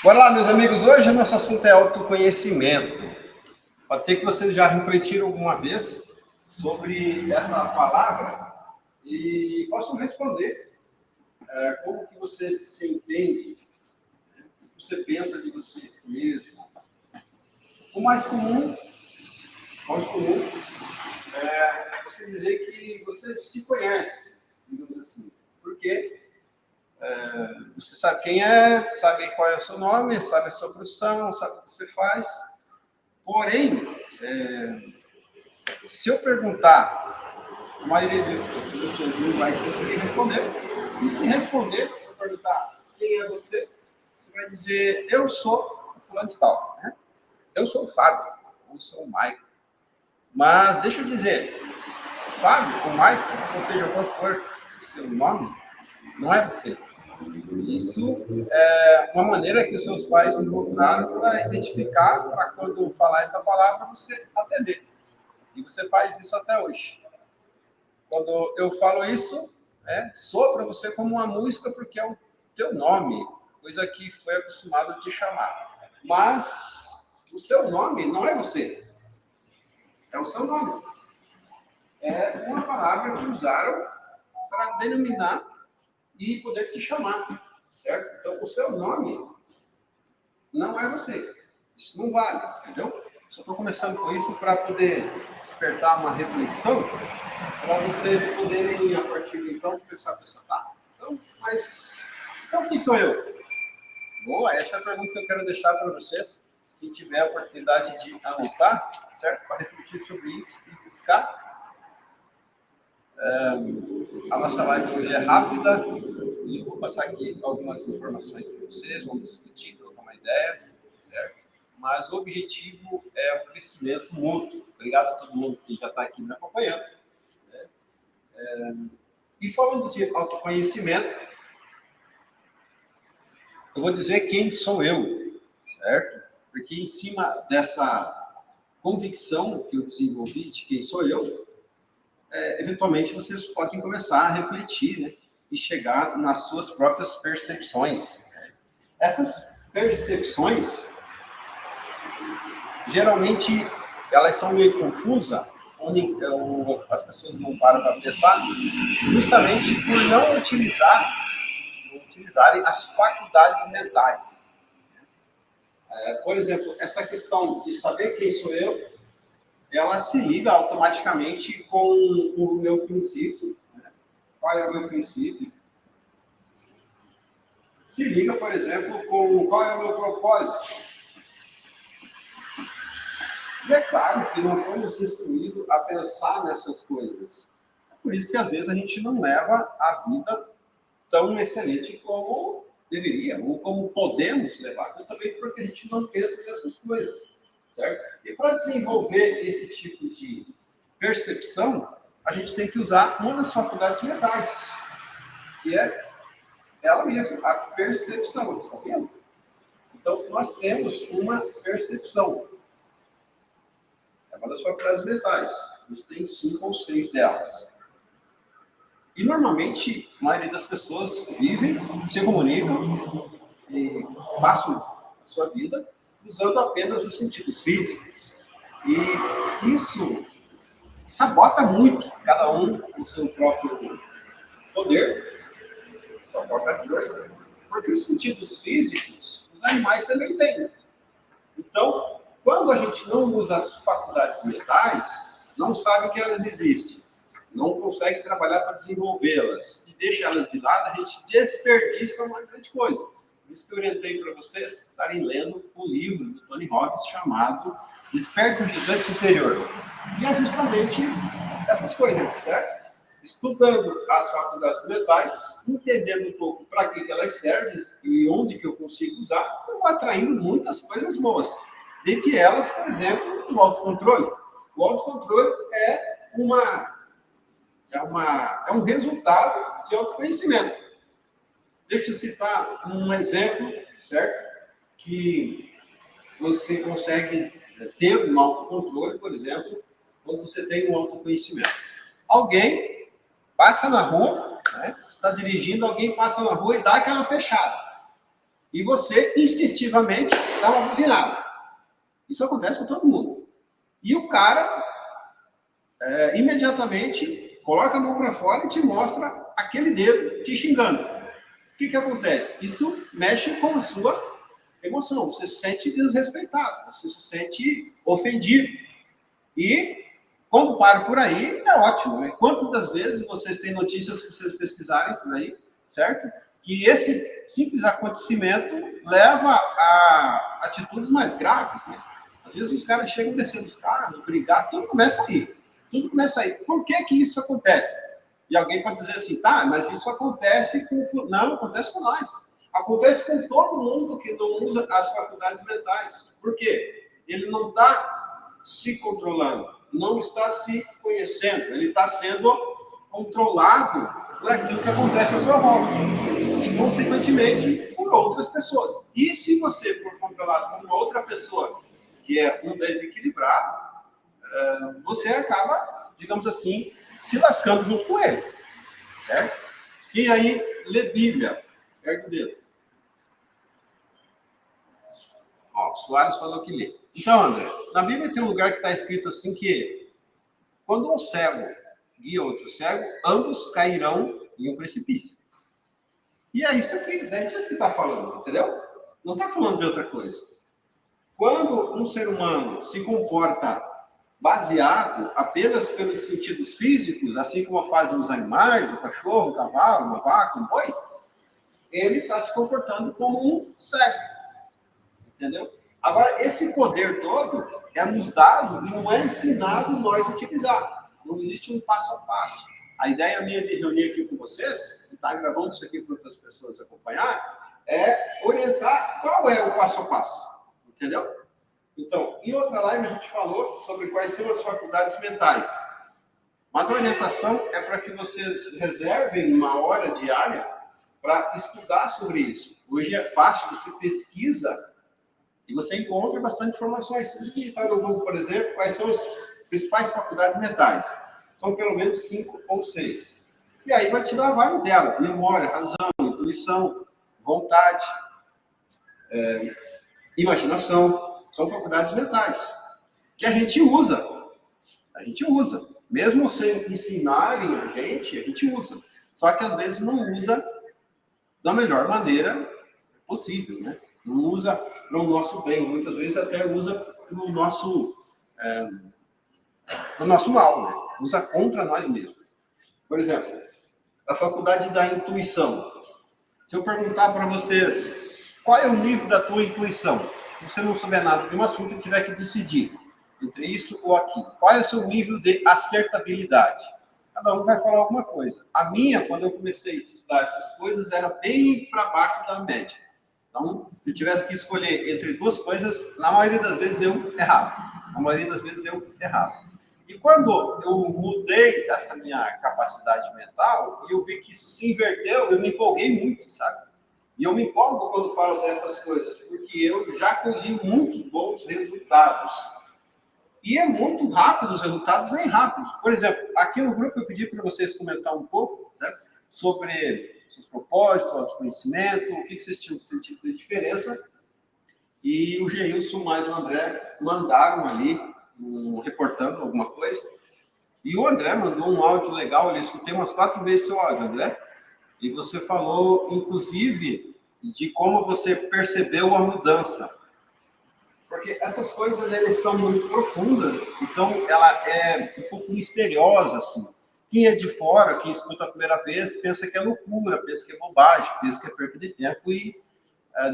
Bora lá, meus amigos. Hoje o nosso assunto é autoconhecimento. Pode ser que vocês já refletiram alguma vez sobre essa palavra e possam responder como que você se entende, o que você pensa de você mesmo. O mais comum é você dizer que você se conhece, digamos assim. Porque você sabe quem é, sabe qual é o seu nome, sabe a sua profissão, sabe o que você faz. Porém, se eu perguntar, a maioria das pessoas não vai conseguir responder. E se responder, se eu perguntar quem é você, você vai dizer, eu sou o fulano de tal. Né? Eu sou o Fábio, ou sou o Maicon. Mas deixa eu dizer, Fábio ou Maicon, ou seja, qual for o seu nome, não é você. Isso é uma maneira que os seus pais encontraram para identificar, para quando falar essa palavra, você atender. E você faz isso até hoje. Quando eu falo isso, soa para você como uma música, porque é o teu nome, coisa que foi acostumado a te chamar. Mas o seu nome não é você, é o seu nome. É uma palavra que usaram para denominar e poder te chamar, certo? Então, o seu nome não é você. Isso não vale, entendeu? Só estou começando com isso para poder despertar uma reflexão, para vocês poderem, a partir de então, pensar, tá, então quem sou eu? Boa, essa é a pergunta que eu quero deixar para vocês. Quem tiver a oportunidade de anotar, certo? Para refletir sobre isso e buscar. A nossa live hoje é rápida e eu vou passar aqui algumas informações para vocês, vamos discutir, trocar uma ideia, certo? Mas o objetivo é o crescimento mútuo. Obrigado a todo mundo que já está aqui me acompanhando. E falando de autoconhecimento, eu vou dizer quem sou eu, certo? Porque em cima dessa convicção que eu desenvolvi de quem sou eu, eventualmente vocês podem começar a refletir, né? E chegar nas suas próprias percepções. Essas percepções, geralmente, elas são meio confusas, onde as pessoas não param para pensar, justamente por não utilizarem as faculdades mentais. Por exemplo, essa questão de saber quem sou eu, ela se liga automaticamente com o meu princípio. Né? Qual é o meu princípio? Se liga, por exemplo, com qual é o meu propósito. E é claro que não fomos instruídos a pensar nessas coisas. É por isso que, às vezes, a gente não leva a vida tão excelente como deveria, ou como podemos levar, justamente porque a gente não pensa nessas coisas, certo? E para desenvolver esse tipo de percepção, a gente tem que usar uma das faculdades mentais, que é ela mesma, a percepção, sabia? Então, nós temos uma percepção. É uma das faculdades mentais. A gente tem 5 ou 6 delas. E, normalmente, a maioria das pessoas vivem, se comunicam e passam a sua vida usando apenas os sentidos físicos. E isso sabota muito cada um o seu próprio poder, sua própria força, porque os sentidos físicos, os animais também têm. Então, quando a gente não usa as faculdades mentais, não sabe que elas existem, não consegue trabalhar para desenvolvê-las e deixa elas de lado, a gente desperdiça uma grande coisa. Por isso que eu orientei para vocês estarem lendo um livro do Tony Robbins chamado Desperta o Gigante Interior. E é justamente essas coisas, certo? Estudando as faculdades mentais, entendendo um pouco para que elas servem e onde que eu consigo usar, eu vou atraindo muitas coisas boas. Dentre elas, por exemplo, o autocontrole. O autocontrole é um resultado de autoconhecimento. Deixa eu citar um exemplo, certo? Que você consegue ter um autocontrole, por exemplo, quando você tem um autoconhecimento. Alguém passa na rua, né? Está dirigindo, alguém passa na rua e dá aquela fechada. e você instintivamente dá uma buzinada. Isso acontece com todo mundo. E o cara imediatamente coloca a mão para fora e te mostra aquele dedo te xingando. O que acontece? Isso mexe com a sua emoção. Você se sente desrespeitado, você se sente ofendido. E quando para por aí, é ótimo. Né? Quantas das vezes vocês têm notícias que vocês pesquisarem por aí, certo? Que esse simples acontecimento leva a atitudes mais graves. Né? Às vezes os caras chegam descendo os carros, brigar, tudo começa aí. Tudo começa aí. Por que isso acontece? E alguém pode dizer assim, tá, mas isso acontece com... Não, acontece com nós. Acontece com todo mundo que não usa as faculdades mentais. Por quê? Ele não está se controlando, não está se conhecendo, ele está sendo controlado por aquilo que acontece à sua volta. E, consequentemente, por outras pessoas. E se você for controlado por uma outra pessoa que é um desequilibrado, você acaba, digamos assim, se lascando junto com ele. Certo? Quem aí lê Bíblia? Ergue o dedo. Ó, o Soares falou que lê. Então, André, na Bíblia tem um lugar que está escrito assim que quando um cego guia outro cego, ambos cairão em um precipício. E é isso aqui, é disso que está falando, entendeu? Não está falando de outra coisa. Quando um ser humano se comporta baseado apenas pelos sentidos físicos, assim como fazem os animais, o cachorro, o cavalo, uma vaca, um boi, ele está se comportando como um cego. Entendeu? Agora, esse poder todo é nos dado e não é ensinado nós a utilizar. Não existe um passo a passo. A ideia minha de reunir aqui com vocês, estar gravando isso aqui para outras pessoas acompanhar, é orientar qual é o passo a passo. Entendeu? Então, em outra live a gente falou sobre quais são as faculdades mentais. Mas a orientação é para que vocês reservem uma hora diária para estudar sobre isso. Hoje é fácil, você pesquisa e você encontra bastante informações. Se você digitar no Google, por exemplo, quais são as principais faculdades mentais? São pelo menos 5 ou 6. E aí vai te dar várias delas. Memória, razão, intuição, vontade, imaginação. São faculdades mentais. Que a gente usa. A gente usa. Mesmo sem ensinarem a gente usa. Só que às vezes não usa da melhor maneira possível, né? Não usa para o nosso bem, muitas vezes até usa para o nosso mal, né? Usa contra nós mesmos. Por exemplo, a faculdade da intuição. Se eu perguntar para vocês qual é o nível da tua intuição, se você não souber nada de um assunto e tiver que decidir entre isso ou aquilo, qual é o seu nível de acertabilidade? Cada um vai falar alguma coisa. A minha, quando eu comecei a estudar essas coisas, era bem para baixo da média. Então, se eu tivesse que escolher entre duas coisas, na maioria das vezes eu errava. Na maioria das vezes eu errava. E quando eu mudei essa minha capacidade mental, e eu vi que isso se inverteu, eu me empolguei muito, sabe? E eu me empolgo quando falo dessas coisas, porque eu já colhi muito bons resultados. E é muito rápido, os resultados vêm rápidos. Por exemplo, aqui no grupo eu pedi para vocês comentar um pouco, certo? Sobre seus propósitos, autoconhecimento, o que vocês tinham sentido de diferença. E o Geilson mais o André mandaram ali, reportando alguma coisa. E o André mandou um áudio legal, eu escutei umas 4 vezes seu áudio, André. E você falou, inclusive, de como você percebeu a mudança. Porque essas coisas, elas são muito profundas, então ela é um pouco misteriosa, assim. Quem é de fora, quem escuta a primeira vez, pensa que é loucura, pensa que é bobagem, pensa que é perda de tempo e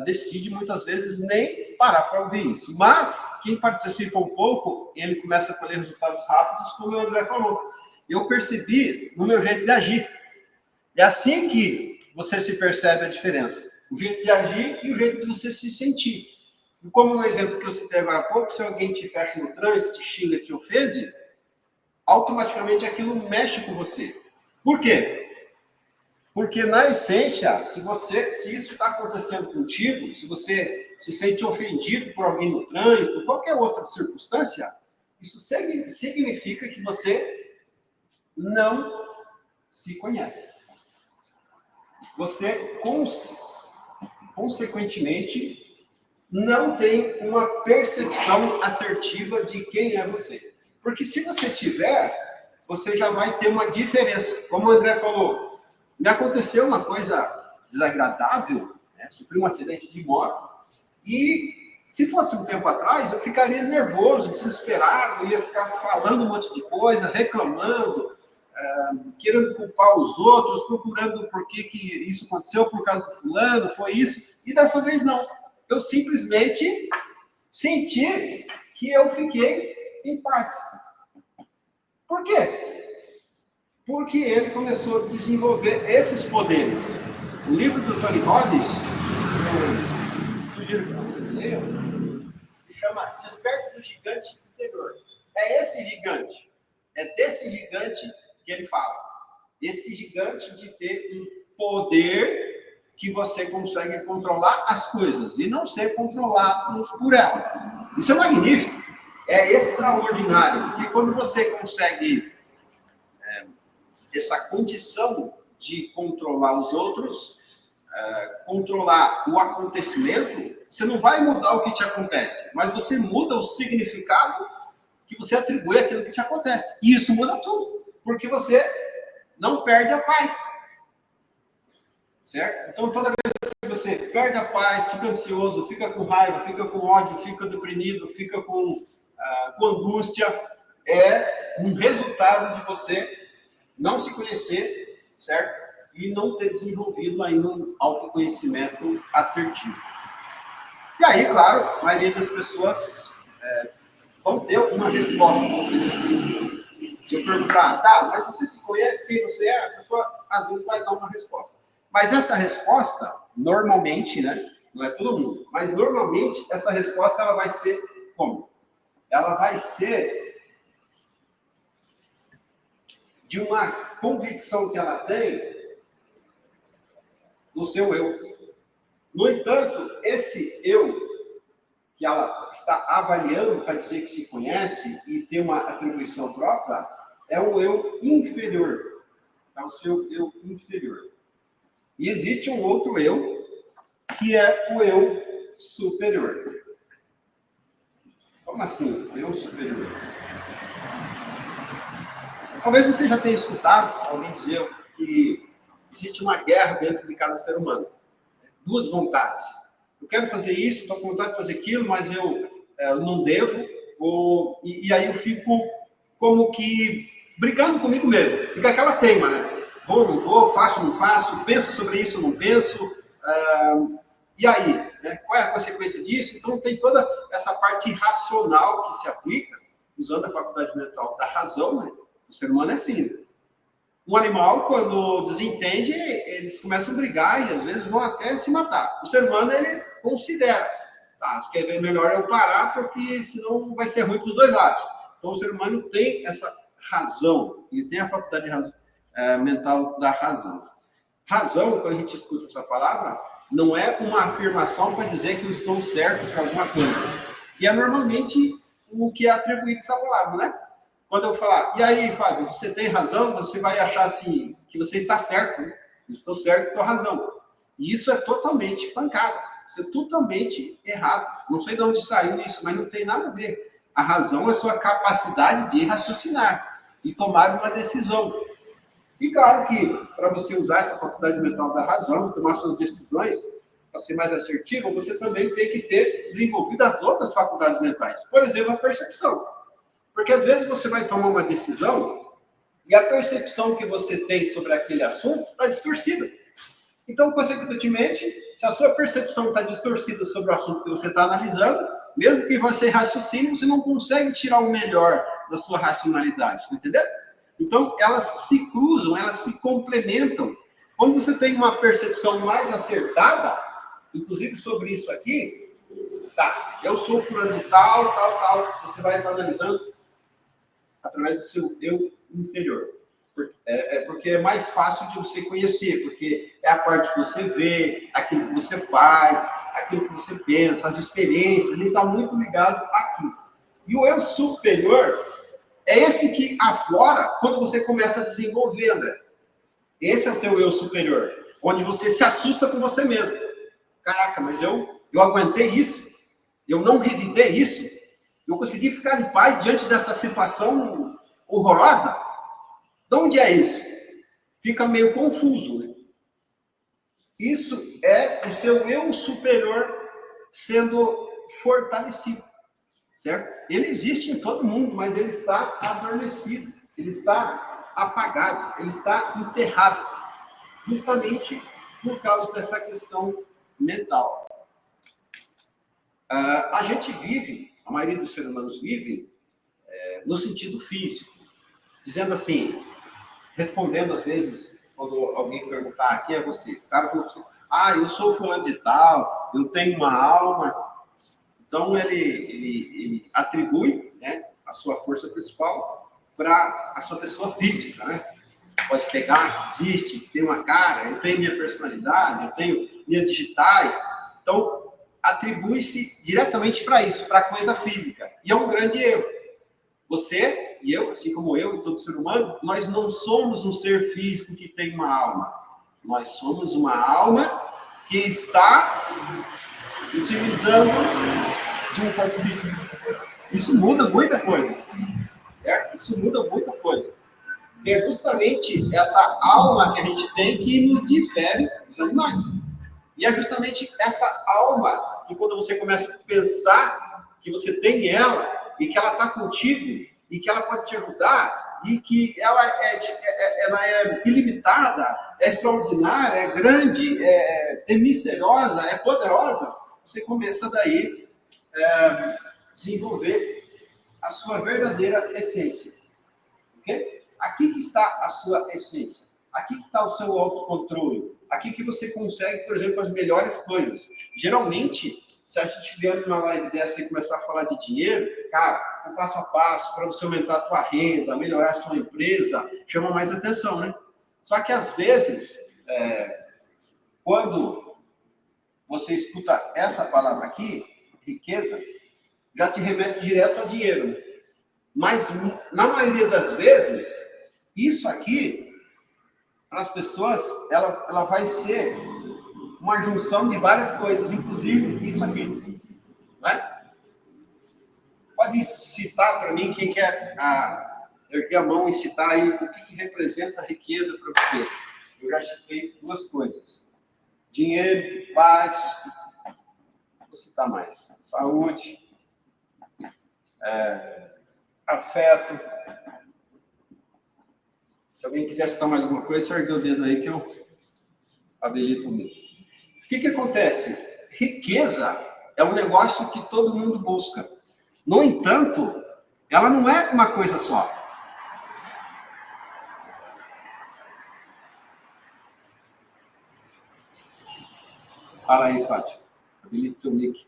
decide muitas vezes nem parar para ouvir isso. Mas quem participa um pouco, ele começa a colher resultados rápidos, como o André falou. Eu percebi no meu jeito de agir. É assim que você se percebe a diferença. O jeito de agir e o jeito de você se sentir. E como no exemplo que eu citei agora há pouco, se alguém te fecha no trânsito, te xinga, te ofende, automaticamente aquilo mexe com você. Por quê? Porque, na essência, se isso está acontecendo contigo, se você se sente ofendido por alguém no trânsito, qualquer outra circunstância, isso significa que você não se conhece. Você consequentemente, não tem uma percepção assertiva de quem é você. Porque se você tiver, você já vai ter uma diferença. Como o André falou, me aconteceu uma coisa desagradável, né? Sofri um acidente de moto, e se fosse um tempo atrás, eu ficaria nervoso, desesperado, ia ficar falando um monte de coisa, reclamando, querendo culpar os outros, procurando por que isso aconteceu, por causa do fulano, foi isso. E dessa vez não. Eu simplesmente senti que eu fiquei em paz. Por quê? Porque ele começou a desenvolver esses poderes. O livro do Tony Robbins, eu sugiro que você leia, se chama Desperta do Gigante Interior. É esse gigante, é desse gigante que ele fala. Esse gigante de ter um poder que você consegue controlar as coisas e não ser controlado por elas. Isso é magnífico, é extraordinário, porque quando você consegue essa condição de controlar os outros, controlar o acontecimento, você não vai mudar o que te acontece, mas você muda o significado que você atribui àquilo que te acontece. E isso muda tudo, porque você não perde a paz. Certo? Então, toda vez que você perde a paz, fica ansioso, fica com raiva, fica com ódio, fica deprimido, fica com angústia, é um resultado de você não se conhecer, certo? E não ter desenvolvido ainda um autoconhecimento assertivo. E aí, claro, a maioria das pessoas vão ter alguma resposta sobre isso. Se eu perguntar, tá, mas você se conhece quem você é? A pessoa, às vezes, vai dar uma resposta. Mas essa resposta, normalmente, né? Não é todo mundo, mas normalmente essa resposta ela vai ser como? Ela vai ser de uma convicção que ela tem no seu eu. No entanto, esse eu que ela está avaliando para dizer que se conhece e tem uma atribuição própria, é um eu inferior. É o seu eu inferior. E existe um outro eu, que é o eu superior. Como assim, eu superior? Talvez você já tenha escutado alguém dizer que existe uma guerra dentro de cada ser humano. Duas vontades. Eu quero fazer isso, estou com vontade de fazer aquilo, mas eu não devo. E aí eu fico como que brigando comigo mesmo. Fica aquela teima, né? Vou, não vou, faço, não faço, penso sobre isso, não penso. E aí? Né? Qual é a consequência disso? Então tem toda essa parte racional que se aplica, usando a faculdade mental da razão, né? O ser humano é assim. Né? Um animal, quando desentende, eles começam a brigar e às vezes vão até se matar. O ser humano, ele considera, tá, acho que é melhor eu parar, porque senão vai ser ruim para os dois lados. Então o ser humano tem essa razão, ele tem a faculdade de razão, mental da razão. Razão, quando a gente escuta essa palavra, não é uma afirmação para dizer que eu estou certo para alguma coisa. E é normalmente o que é atribuído a essa palavra, né? Quando eu falar, e aí, Fábio, você tem razão, você vai achar assim, que você está certo, né? Eu estou certo, estou razão. E isso é totalmente pancada. Isso é totalmente errado. Não sei de onde saiu isso, mas não tem nada a ver. A razão é a sua capacidade de raciocinar e tomar uma decisão. E claro que, para você usar essa faculdade mental da razão, tomar suas decisões, para ser mais assertivo, você também tem que ter desenvolvido as outras faculdades mentais. Por exemplo, a percepção. Porque às vezes você vai tomar uma decisão e a percepção que você tem sobre aquele assunto está distorcida. Então, consequentemente, se a sua percepção está distorcida sobre o assunto que você está analisando, mesmo que você raciocine, você não consegue tirar o melhor da sua racionalidade, tá entendendo? Então, elas se cruzam, elas se complementam. Quando você tem uma percepção mais acertada, inclusive sobre isso aqui, tá, eu sou fulano de tal, você vai estar analisando através do seu eu inferior. Porque é mais fácil de você conhecer, porque é a parte que você vê, aquilo que você faz, aquilo que você pensa, as experiências, ele está muito ligado aqui. E o eu superior é esse que aflora quando você começa a desenvolver, André. Esse é o teu eu superior, onde você se assusta com você mesmo. caraca, mas eu aguentei isso, eu não revidei isso, eu consegui ficar em paz diante dessa situação horrorosa. De onde é isso? Fica meio confuso, né? Isso é o seu eu superior sendo fortalecido, certo? Ele existe em todo mundo, mas ele está adormecido, ele está apagado, ele está enterrado, justamente por causa dessa questão mental. A gente vive, a maioria dos seres humanos vive no sentido físico, dizendo assim, respondendo às vezes, quando alguém perguntar, quem é você? O cara falou assim, eu sou fulano de tal, eu tenho uma alma. Então, ele atribui, né, a sua força principal para a sua pessoa física, né? Pode pegar, existe, tem uma cara, eu tenho minha personalidade, eu tenho minhas digitais. Então, atribui-se diretamente para isso, para a coisa física. E é um grande erro. Você e eu, assim como eu e todo ser humano, nós não somos um ser físico que tem uma alma. Nós somos uma alma que está utilizando de um corpo físico. Isso muda muita coisa, certo? Isso muda muita coisa. É justamente essa alma que a gente tem que nos difere dos animais. E é justamente essa alma que quando você começa a pensar que você tem ela e que ela está contigo e que ela pode te ajudar e que ela é ilimitada, é extraordinária, é grande, é misteriosa, é poderosa, você começa daí a desenvolver a sua verdadeira essência. Okay? Aqui que está a sua essência. Aqui que está o seu autocontrole. Aqui que você consegue, por exemplo, as melhores coisas. Geralmente, se a gente vier numa live dessa e começar a falar de dinheiro, cara, o passo a passo para você aumentar a sua renda, melhorar a sua empresa, chama mais atenção, né? Só que às vezes, quando você escuta essa palavra aqui, riqueza, já te remete direto a dinheiro, né? Mas, na maioria das vezes, isso aqui, para as pessoas, ela vai ser uma junção de várias coisas, inclusive isso aqui. Né? Pode citar para mim quem quer erguer a mão e citar aí o que representa a riqueza para vocês. Eu já citei duas coisas. Dinheiro, paz, vou citar mais. Saúde, afeto. Se alguém quiser citar mais alguma coisa, só erguer o dedo aí que eu habilito o meu. O que acontece? Riqueza é um negócio que todo mundo busca. No entanto, ela não é uma coisa só. Fala aí, Fátima. Habilita o teu mic.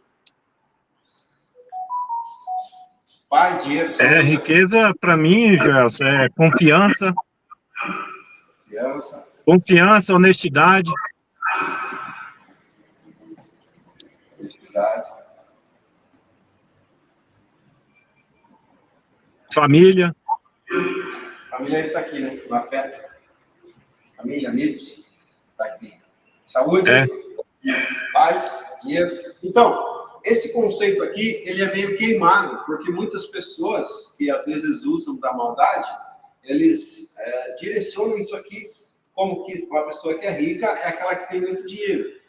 Paz, dinheiro... riqueza, para mim, Gelson, é confiança. Confiança, honestidade. Família. Família está aqui, né? O afeto. Família, amigos, está aqui. Saúde, paz, dinheiro. Então, esse conceito aqui, ele é meio queimado, porque muitas pessoas que às vezes usam da maldade, eles direcionam isso aqui como que uma pessoa que é rica é aquela que tem muito dinheiro.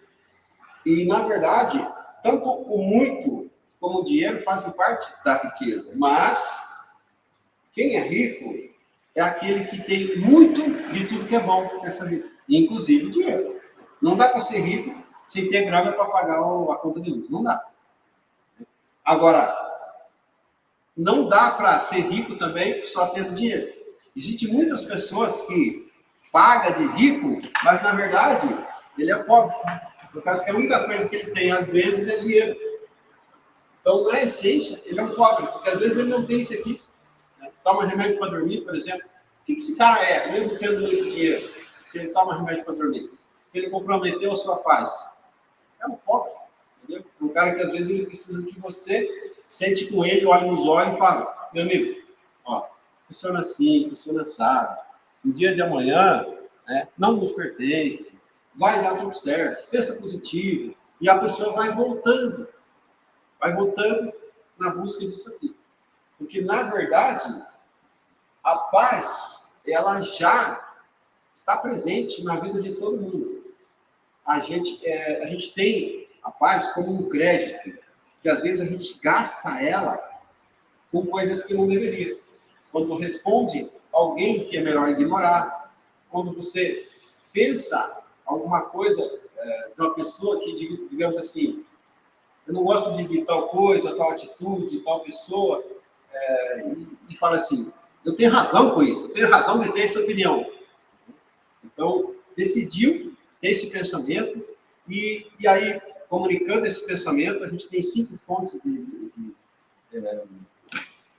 E, na verdade, tanto o muito como o dinheiro fazem parte da riqueza. Mas, quem é rico é aquele que tem muito de tudo que é bom nessa vida, inclusive o dinheiro. Não dá para ser rico sem ter grana para pagar a conta de luz. Não dá. Agora, não dá para ser rico também só tendo dinheiro. Existem muitas pessoas que pagam de rico, mas, na verdade, ele é pobre. Por causa que a única coisa que ele tem, às vezes, é dinheiro. Então, na essência, ele é um pobre, porque, às vezes, ele não tem isso aqui. Toma remédio para dormir, por exemplo. O que esse cara é, mesmo tendo muito dinheiro, se ele toma remédio para dormir? Se ele comprometeu a sua paz? É um pobre, entendeu? Um cara que às vezes ele precisa que você sente com ele, olhe nos olhos e fala, meu amigo, ó, funciona assim, funciona assado. No dia de amanhã, né, não nos pertence, vai dar tudo certo, pensa positivo, E a pessoa vai voltando na busca disso aqui. Porque, na verdade, a paz, ela já está presente na vida de todo mundo. A gente tem a paz como um crédito, que às vezes a gente gasta ela com coisas que não deveria. Quando responde alguém que é melhor ignorar, quando você pensa alguma coisa de uma pessoa que, digamos assim, eu não gosto de tal coisa, tal atitude, tal pessoa, e fala assim, eu tenho razão com isso, eu tenho razão de ter essa opinião. Então, decidiu ter esse pensamento, e aí, comunicando esse pensamento, a gente tem 5 fontes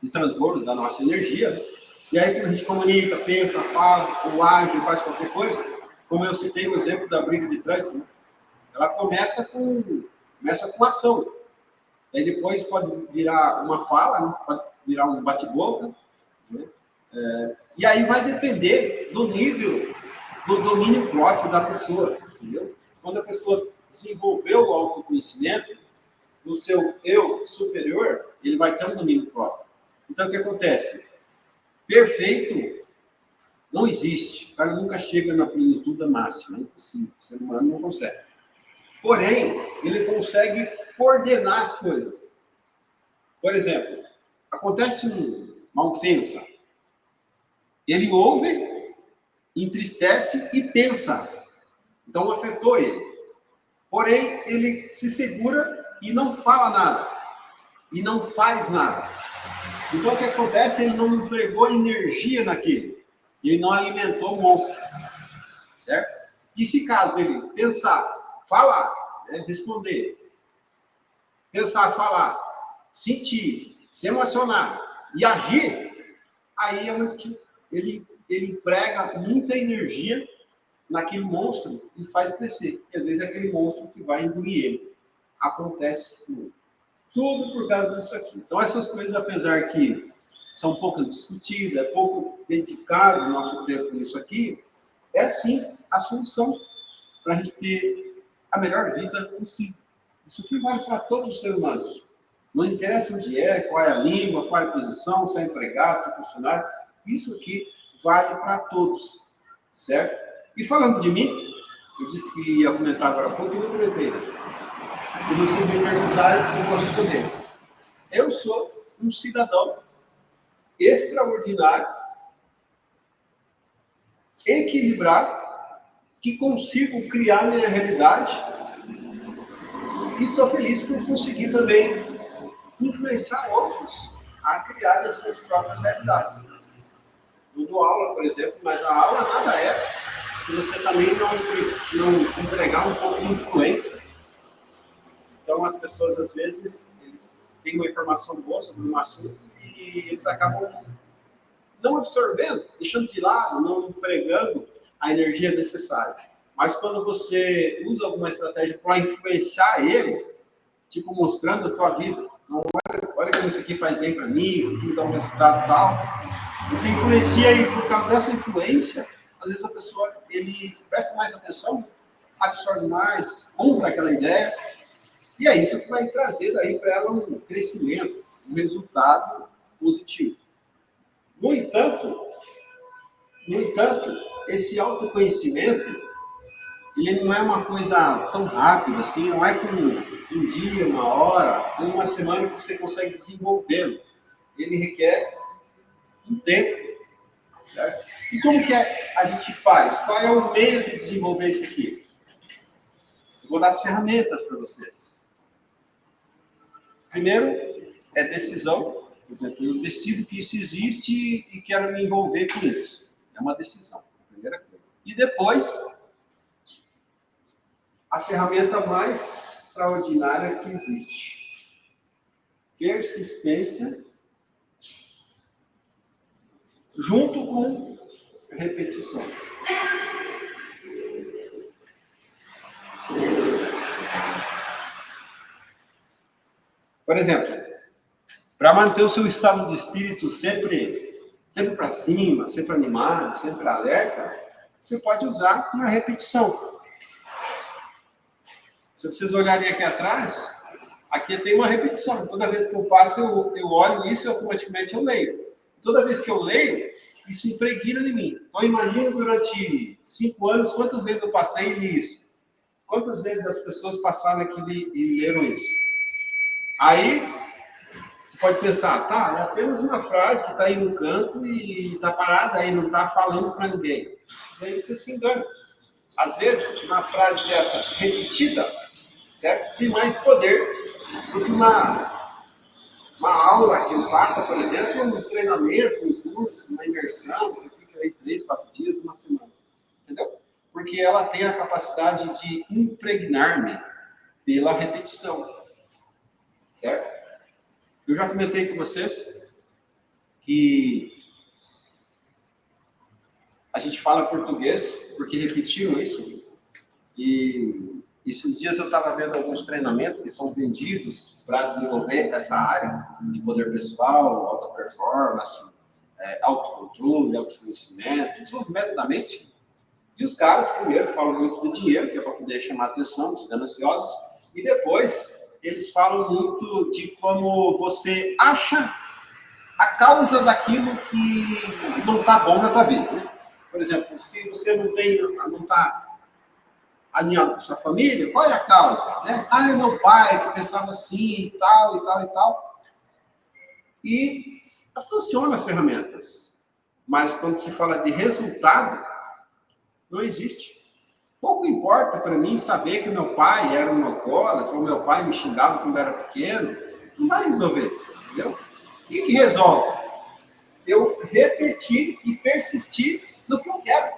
de transbordo da nossa energia, e aí quando a gente comunica, pensa, fala, ou age, faz qualquer coisa, como eu citei o exemplo da briga de trânsito, né? Ela começa com ação. Aí depois pode virar uma fala, né? Pode virar um bate-boca, né? E aí vai depender do nível, do domínio próprio da pessoa, entendeu? Quando a pessoa desenvolveu o autoconhecimento, do seu eu superior, ele vai ter um domínio próprio. Então, o que acontece? Perfeito não existe. O cara nunca chega na plenitude máxima, é impossível. O ser humano não consegue. Porém, ele consegue coordenar as coisas. Por exemplo, acontece uma ofensa. Ele ouve, entristece e pensa. Então, afetou ele. Porém, ele se segura e não fala nada. E não faz nada. Então, o que acontece? Ele não empregou energia naquilo. Ele não alimentou o monstro. Certo? E se caso ele pensar, falar, responder, pensar, falar, sentir, se emocionar e agir, aí é muito que ele emprega muita energia naquele monstro e faz crescer. E às vezes é aquele monstro que vai engolir ele. Acontece tudo por causa disso aqui. Então, essas coisas, apesar que são poucas discutidas, é pouco dedicado o nosso tempo nisso aqui, é sim a solução para a gente ter a melhor vida possível. Isso aqui vale para todos os seres humanos. Não interessa onde é, qual é a língua, qual é a posição, se é empregado, se é funcionário. Isso aqui vale para todos. Certo? E falando de mim, eu disse que ia comentar agora há pouco e não comentei. E você me perguntar, eu vou responder. Eu sou um cidadão extraordinário, equilibrado, que consigo criar minha realidade e sou feliz por conseguir também influenciar outros a criar as suas próprias realidades. Eu dou aula, por exemplo, mas a aula nada é se você também não entregar um pouco de influência. Então, as pessoas, às vezes, eles têm uma informação boa sobre um assunto e eles acabam não absorvendo, deixando de lado, não empregando a energia necessária. Mas quando você usa alguma estratégia para influenciar eles, tipo mostrando a tua vida, não, olha como isso aqui faz bem para mim, isso aqui dá um resultado tal, você influencia e por causa dessa influência, às vezes a pessoa ele presta mais atenção, absorve mais, compra aquela ideia, e é isso que vai trazer daí para ela um crescimento, um resultado positivo. No entanto, esse autoconhecimento, ele não é uma coisa tão rápida assim, não é com um dia, uma hora, uma semana que você consegue desenvolvê-lo. Ele requer um tempo, certo? E como que a gente faz? Qual é o meio de desenvolver isso aqui? Eu vou dar as ferramentas para vocês. Primeiro, é decisão. Por exemplo, eu decido que isso existe e quero me envolver com isso. É uma decisão, a primeira coisa. E depois, a ferramenta mais extraordinária que existe. Persistência, junto com repetição. Por exemplo, para manter o seu estado de espírito sempre para cima, sempre animado, sempre alerta, você pode usar uma repetição. Se vocês olharem aqui atrás, aqui tem uma repetição. Toda vez que eu passo, eu olho isso e automaticamente eu leio. Toda vez que eu leio, isso impregna em mim. Então, imagina durante 5 anos, quantas vezes eu passei e li isso. Quantas vezes as pessoas passaram aqui e leram isso. Aí, você pode pensar, tá, é apenas uma frase que está aí no canto e está parada aí, não está falando para ninguém. Daí você se engana. Às vezes, uma frase dessa repetida, certo? Tem mais poder do que uma aula que eu faça, por exemplo, um treinamento, um curso, uma imersão, que fica aí 3, 4 dias, uma semana. Entendeu? Porque ela tem a capacidade de impregnar-me pela repetição. Certo? Eu já comentei com vocês que a gente fala português porque repetiram isso. E esses dias eu estava vendo alguns treinamentos que são vendidos para desenvolver essa área de poder pessoal, alta performance, autocontrole, autoconhecimento, desenvolvimento da mente. E os caras, primeiro, falam muito do dinheiro, que é para poder chamar a atenção dos gananciosos, e depois eles falam muito de como você acha a causa daquilo que não está bom na tua vida. Né? Por exemplo, se você não está alinhado com a sua família, qual é a causa? Né? Ah, é meu pai que pensava assim, e tal, e tal, e tal. E funcionam as ferramentas. Mas quando se fala de resultado, não existe. Pouco importa para mim saber que meu pai era um alcoólatra, ou meu pai me xingava quando era pequeno. Não vai resolver, entendeu? O que resolve? Eu repetir e persistir no que eu quero.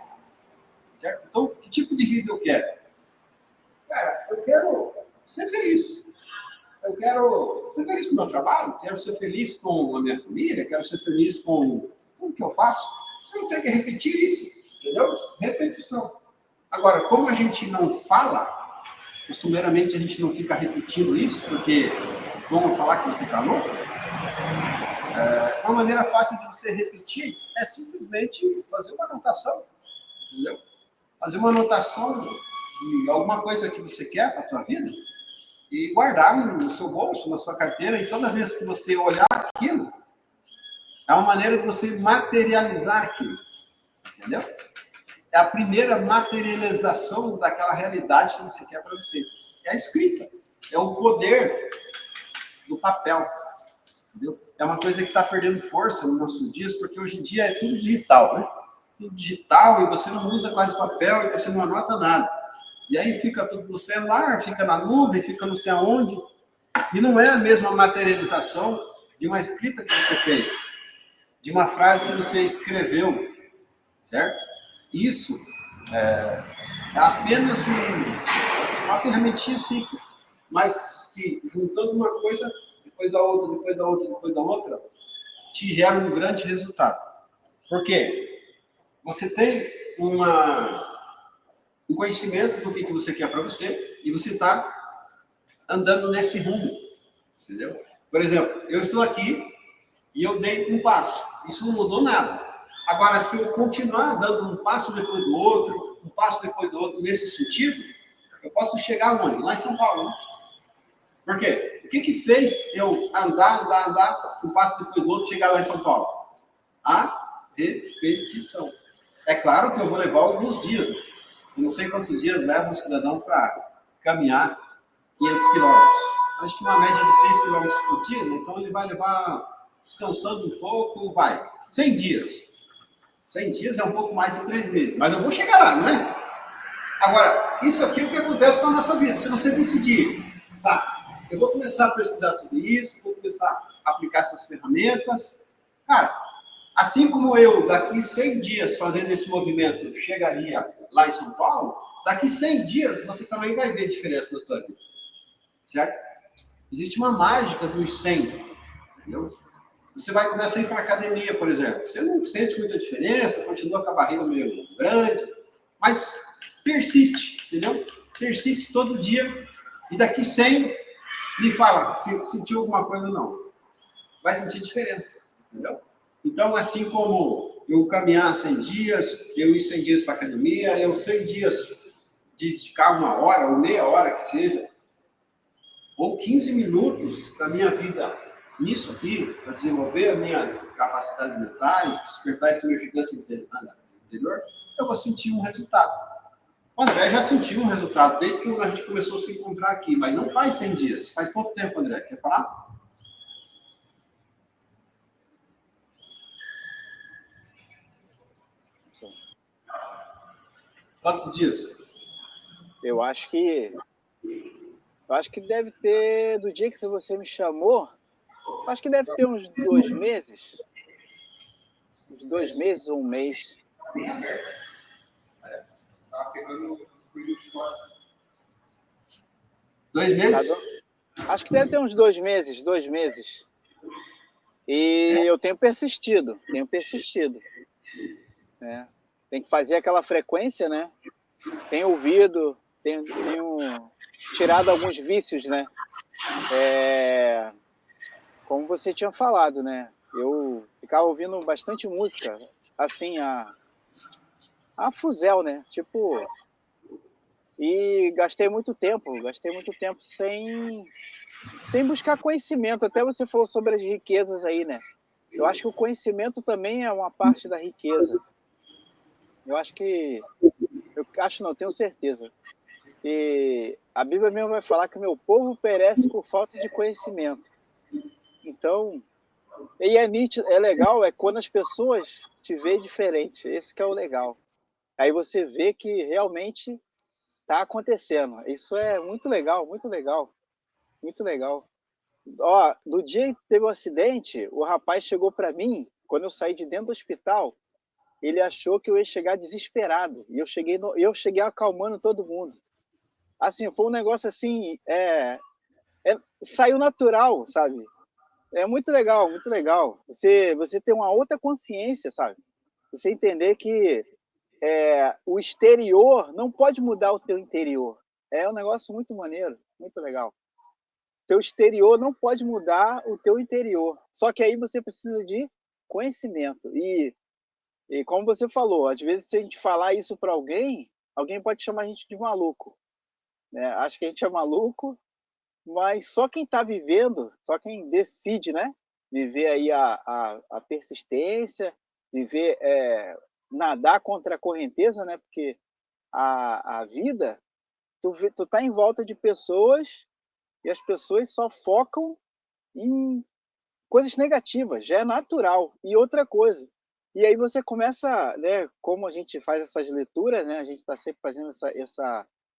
Certo? Então, que tipo de vida eu quero? Cara, eu quero ser feliz. Eu quero ser feliz com o meu trabalho, quero ser feliz com a minha família, quero ser feliz com tudo que eu faço. Eu tenho que repetir isso, entendeu? Repetição. Agora, como a gente não fala, costumeiramente a gente não fica repetindo isso, porque vamos falar que você está louco. Uma maneira fácil de você repetir é simplesmente fazer uma anotação, entendeu? Fazer uma anotação de alguma coisa que você quer para a sua vida e guardar no seu bolso, na sua carteira, e toda vez que você olhar aquilo, é uma maneira de você materializar aquilo, entendeu? É a primeira materialização daquela realidade que você quer para você. É a escrita. É o poder do papel. Entendeu? É uma coisa que está perdendo força nos nossos dias, porque hoje em dia é tudo digital, né? Tudo digital, e você não usa quase papel, e você não anota nada. E aí fica tudo no celular, fica na nuvem, fica não sei aonde. E não é a mesma materialização de uma escrita que você fez, de uma frase que você escreveu, certo? Isso é apenas uma ferramentinha simples, mas que juntando uma coisa, depois da outra, depois da outra, depois da outra, te gera um grande resultado. Por quê? Você tem um conhecimento do que você quer para você e você está andando nesse rumo, entendeu? Por exemplo, eu estou aqui e eu dei um passo. Isso não mudou nada. Agora, se eu continuar dando um passo depois do outro, um passo depois do outro, nesse sentido, eu posso chegar onde? Lá em São Paulo, né? Por quê? O que fez eu andar, um passo depois do outro, chegar lá em São Paulo? A repetição. É claro que eu vou levar alguns dias. Eu não sei quantos dias leva um cidadão para caminhar 500 quilômetros. Acho que uma média de 6 quilômetros por dia, né? Então ele vai levar, descansando um pouco, vai. 100 dias. 100 dias é um pouco mais de 3 meses. Mas eu vou chegar lá, não é? Agora, isso aqui é o que acontece com a nossa vida. Se você decidir, tá, eu vou começar a pesquisar sobre isso, vou começar a aplicar essas ferramentas. Cara, assim como eu, daqui 100 dias, fazendo esse movimento, chegaria lá em São Paulo, daqui 100 dias você também vai ver diferença na sua vida. Certo? Existe uma mágica dos 100. Entendeu? Você vai começar a ir para a academia, por exemplo. Você não sente muita diferença, continua com a barriga meio grande, mas persiste, entendeu? Persiste todo dia. E daqui 100, me fala se sentiu alguma coisa ou não. Vai sentir diferença, entendeu? Então, assim como eu caminhar 100 dias, eu ir 100 dias para a academia, eu 100 dias dedicar 1 hora ou meia hora que seja ou 15 minutos da minha vida nisso aqui, para desenvolver as minhas capacidades mentais, despertar esse meu gigante interior, eu vou sentir um resultado. O André já sentiu um resultado desde que a gente começou a se encontrar aqui, mas não faz 100 dias. Faz quanto tempo, André? Quer falar? Sim. Quantos dias? Eu acho que deve ter, do dia que você me chamou, acho que deve ter uns 2 meses. Uns 2 meses ou um mês. Tá pegando 2 meses? Acho que deve ter uns 2 meses, 2 meses. E eu tenho persistido. Né? Tem que fazer aquela frequência, né? Tenho ouvido, tenho tirado alguns vícios, né? Como você tinha falado, né? Eu ficava ouvindo bastante música, assim, a fuzel, né? Tipo, e gastei muito tempo sem buscar conhecimento. Até você falou sobre as riquezas aí, né? Eu acho que o conhecimento também é uma parte da riqueza. Tenho certeza. E a Bíblia mesmo vai falar que o meu povo perece por falta de conhecimento. Então, e é nítido, é legal, é quando as pessoas te veem diferente. Esse que é o legal. Aí você vê que realmente está acontecendo. Isso é muito legal, muito legal, muito legal. Ó, do dia que teve o acidente, o rapaz chegou para mim, quando eu saí de dentro do hospital, ele achou que eu ia chegar desesperado. E eu cheguei acalmando todo mundo. Assim, foi um negócio assim, saiu natural, sabe? É muito legal, muito legal. Você tem uma outra consciência, sabe? Você entender que o exterior não pode mudar o teu interior. É um negócio muito maneiro, muito legal. Teu exterior não pode mudar o teu interior. Só que aí você precisa de conhecimento. E como você falou, às vezes se a gente falar isso para alguém, alguém pode chamar a gente de maluco. Né? Acho que a gente é maluco, mas só quem está vivendo, só quem decide, né? Viver aí a persistência, viver, nadar contra a correnteza, né? Porque a vida, tu tá em volta de pessoas e as pessoas só focam em coisas negativas, já é natural. E outra coisa, e aí você começa, né? Como a gente faz essas leituras, né? A gente está sempre fazendo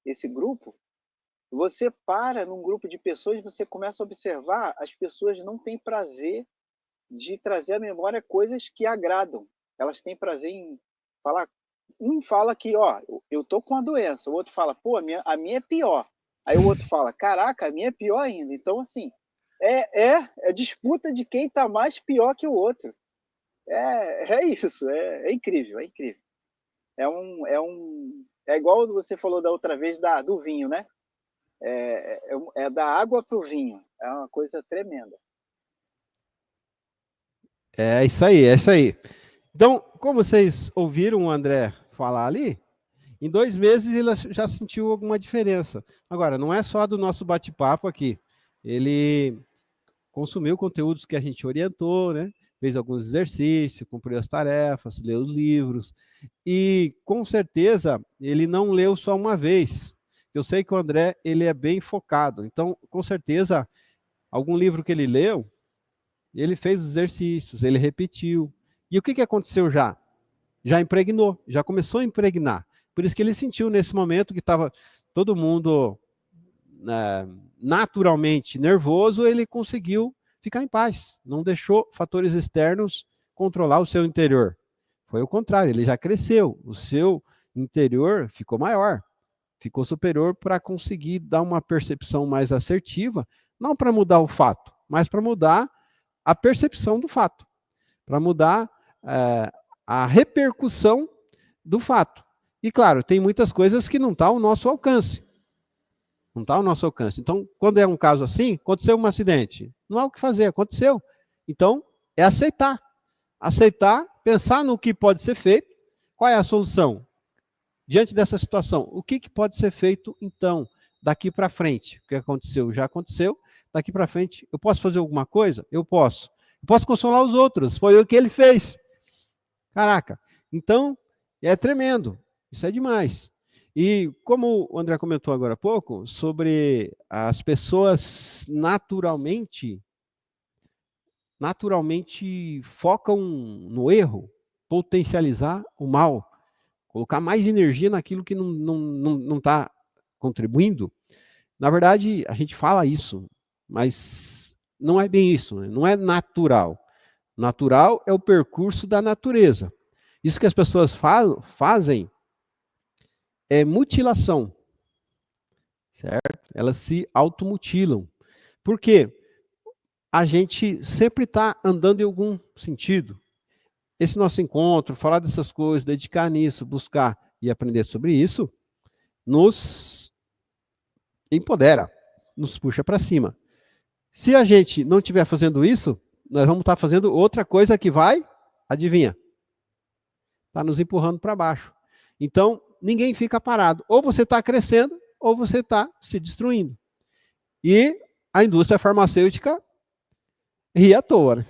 esse grupo. Você para num grupo de pessoas e você começa a observar, as pessoas não têm prazer de trazer à memória coisas que agradam. Elas têm prazer em falar. Um fala que, ó, eu tô com a doença. O outro fala, pô, a minha é pior. Aí o outro fala, caraca, a minha é pior ainda. Então, assim, é disputa de quem tá mais pior que o outro. É isso, é incrível, é incrível. É igual você falou da outra vez do vinho, né? É da água para o vinho. É uma coisa tremenda. É isso aí, é isso aí. Então, como vocês ouviram o André falar ali, em 2 meses ele já sentiu alguma diferença. Agora, não é só do nosso bate-papo aqui. Ele consumiu conteúdos que a gente orientou, né? Fez alguns exercícios, cumpriu as tarefas, leu os livros. E, com certeza, ele não leu só uma vez. Eu sei que o André, ele é bem focado. Então, com certeza, algum livro que ele leu, ele fez os exercícios, ele repetiu. E o que aconteceu já? Já impregnou, já começou a impregnar. Por isso que ele sentiu nesse momento que estava todo mundo naturalmente nervoso, ele conseguiu ficar em paz. Não deixou fatores externos controlar o seu interior. Foi o contrário, ele já cresceu. O seu interior ficou maior, ficou superior para conseguir dar uma percepção mais assertiva, não para mudar o fato, mas para mudar a percepção do fato, para mudar a repercussão do fato. E, claro, tem muitas coisas que não estão ao nosso alcance. Não está ao nosso alcance. Então, quando é um caso assim, aconteceu um acidente. Não há o que fazer, aconteceu. Então, é aceitar. Aceitar, pensar no que pode ser feito. Qual é a solução? Diante dessa situação, o que pode ser feito, então? daqui para frente. O que aconteceu já aconteceu. Daqui para frente, eu posso fazer alguma coisa? Eu posso. Eu posso consolar os outros. Foi o que ele fez. Caraca. Então, é tremendo. Isso é demais. E como o André comentou agora há pouco, sobre as pessoas naturalmente focam no erro, potencializar o mal, colocar mais energia naquilo que não está contribuindo. Na verdade, a gente fala isso, mas não é bem isso, né? Não é natural. Natural é o percurso da natureza. Isso que as pessoas fazem é mutilação, certo? Elas se automutilam. Por quê? A gente sempre está andando em algum sentido. Esse nosso encontro, falar dessas coisas, dedicar nisso, buscar e aprender sobre isso, nos empodera, nos puxa para cima. Se a gente não estiver fazendo isso, nós vamos estar fazendo outra coisa que vai, adivinha? Está nos empurrando para baixo. Então, ninguém fica parado. Ou você está crescendo, ou você está se destruindo. E a indústria farmacêutica ri à toa, né?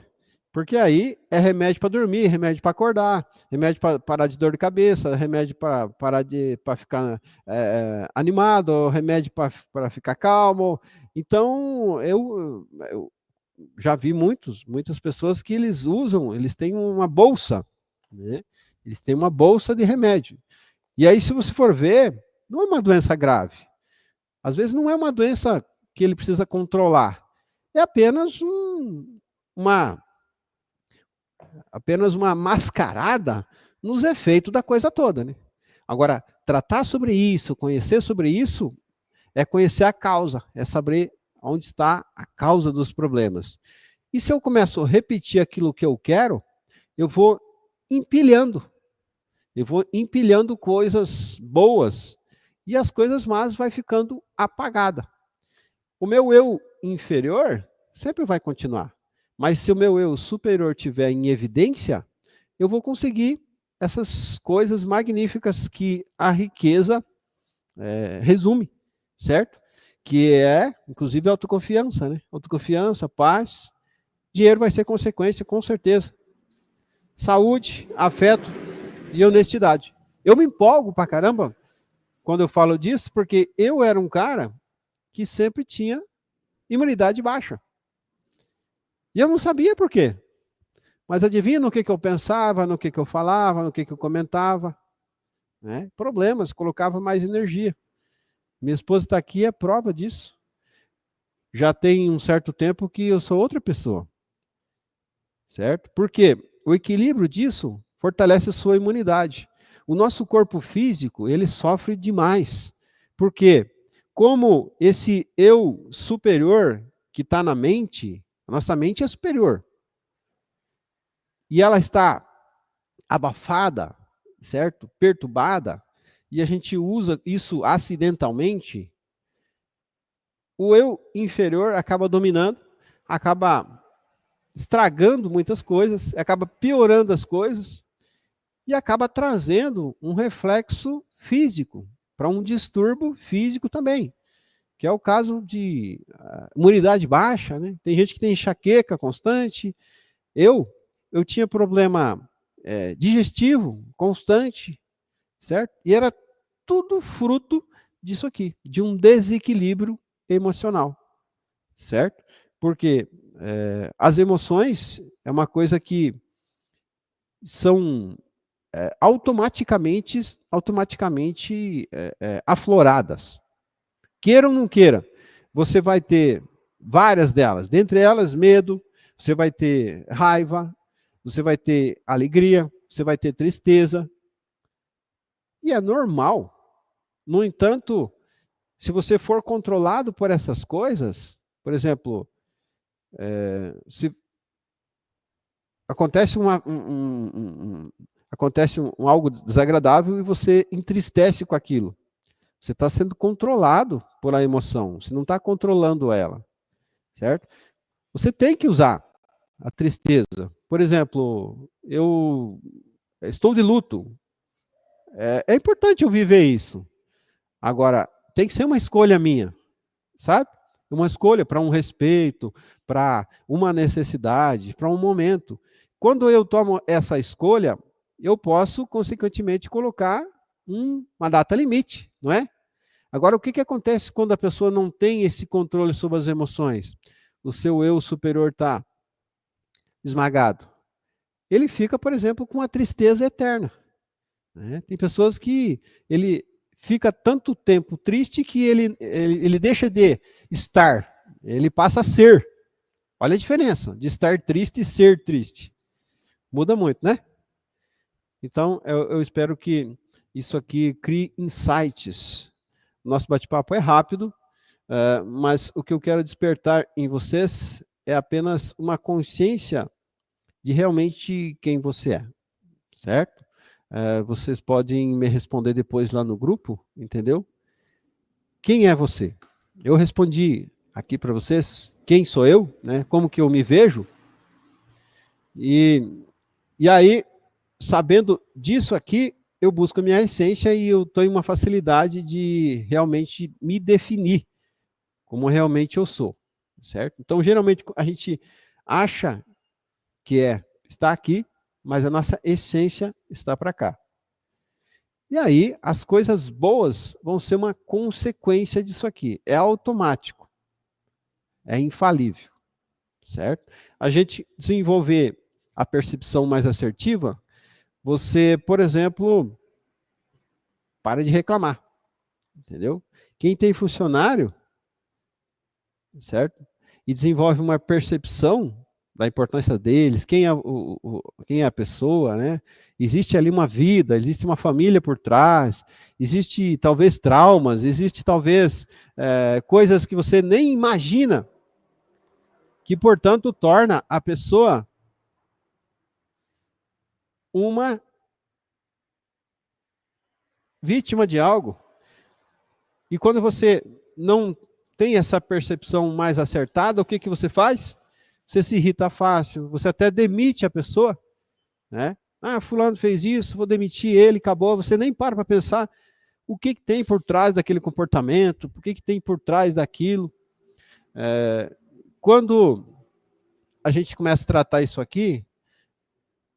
Porque aí é remédio para dormir, remédio para acordar, remédio para parar de dor de cabeça, remédio para parar para ficar animado, remédio para ficar calmo. Então, eu já vi muitas pessoas que eles têm uma bolsa, né? Eles têm uma bolsa de remédio. E aí, se você for ver, não é uma doença grave. Às vezes não é uma doença que ele precisa controlar. É apenas uma mascarada nos efeitos da coisa toda, né? Agora, tratar sobre isso, conhecer sobre isso, é conhecer a causa, é saber onde está a causa dos problemas. E se eu começo a repetir aquilo que eu quero, eu vou empilhando coisas boas e as coisas más vai ficando apagada. O meu eu inferior sempre vai continuar. Mas se o meu eu superior estiver em evidência, eu vou conseguir essas coisas magníficas que a riqueza resume, certo? Que é, inclusive, a autoconfiança, né? Autoconfiança, paz, dinheiro vai ser consequência, com certeza. Saúde, afeto e honestidade. Eu me empolgo pra caramba quando eu falo disso, porque eu era um cara que sempre tinha imunidade baixa. E eu não sabia por quê. Mas adivinha no que eu pensava, no que eu falava, no que eu comentava. Né? Problemas, colocava mais energia. Minha esposa está aqui, é prova disso. Já tem um certo tempo que eu sou outra pessoa. Certo? Porque o equilíbrio disso fortalece a sua imunidade. O nosso corpo físico, ele sofre demais. Por quê? Como esse eu superior que está na mente, a nossa mente é superior. E ela está abafada, certo? Perturbada, e a gente usa isso acidentalmente, o eu inferior acaba dominando, acaba estragando muitas coisas, acaba piorando as coisas e acaba trazendo um reflexo físico, para um distúrbio físico também, que é o caso de imunidade baixa, né? Tem gente que tem enxaqueca constante. Eu tinha problema digestivo constante, certo? E era tudo fruto disso aqui, de um desequilíbrio emocional, certo? Porque as emoções é uma coisa que são automaticamente afloradas. Queira ou não queira, você vai ter várias delas. Dentre elas, medo, você vai ter raiva, você vai ter alegria, você vai ter tristeza. E é normal. No entanto, se você for controlado por essas coisas, por exemplo, se acontece algo desagradável e você entristece com aquilo. Você está sendo controlado por a emoção, você não está controlando ela, certo? Você tem que usar a tristeza. Por exemplo, eu estou de luto. É importante eu viver isso. Agora, tem que ser uma escolha minha, sabe? Uma escolha para um respeito, para uma necessidade, para um momento. Quando eu tomo essa escolha, eu posso, consequentemente, colocar uma data limite, não é? Agora, o que acontece quando a pessoa não tem esse controle sobre as emoções? O seu eu superior está esmagado. Ele fica, por exemplo, com uma tristeza eterna. Né? Tem pessoas que ele fica tanto tempo triste que ele deixa de estar, ele passa a ser. Olha a diferença de estar triste e ser triste. Muda muito, né? Então, eu espero que isso aqui crie insights. Nosso bate-papo é rápido, mas o que eu quero despertar em vocês é apenas uma consciência de realmente quem você é, certo? Vocês podem me responder depois lá no grupo, entendeu? Quem é você? Eu respondi aqui para vocês, quem sou eu, né? Como que eu me vejo? E aí, sabendo disso aqui, eu busco a minha essência e eu tenho uma facilidade de realmente me definir como realmente eu sou, certo? Então, geralmente, a gente acha que está aqui, mas a nossa essência está para cá. E aí, as coisas boas vão ser uma consequência disso aqui. É automático. É infalível. Certo? A gente desenvolver a percepção mais assertiva, você, por exemplo, para de reclamar. Entendeu? Quem tem funcionário, certo? E desenvolve uma percepção da importância deles, quem é a pessoa, né? Existe ali uma vida, existe uma família por trás, existe talvez traumas, existe talvez coisas que você nem imagina, que portanto torna a pessoa uma vítima de algo. E quando você não tem essa percepção mais acertada, o que você faz? Você se irrita fácil, você até demite a pessoa, né? Ah, fulano fez isso, vou demitir ele, acabou. Você nem para pensar o que tem por trás daquele comportamento, o que tem por trás daquilo. Quando a gente começa a tratar isso aqui,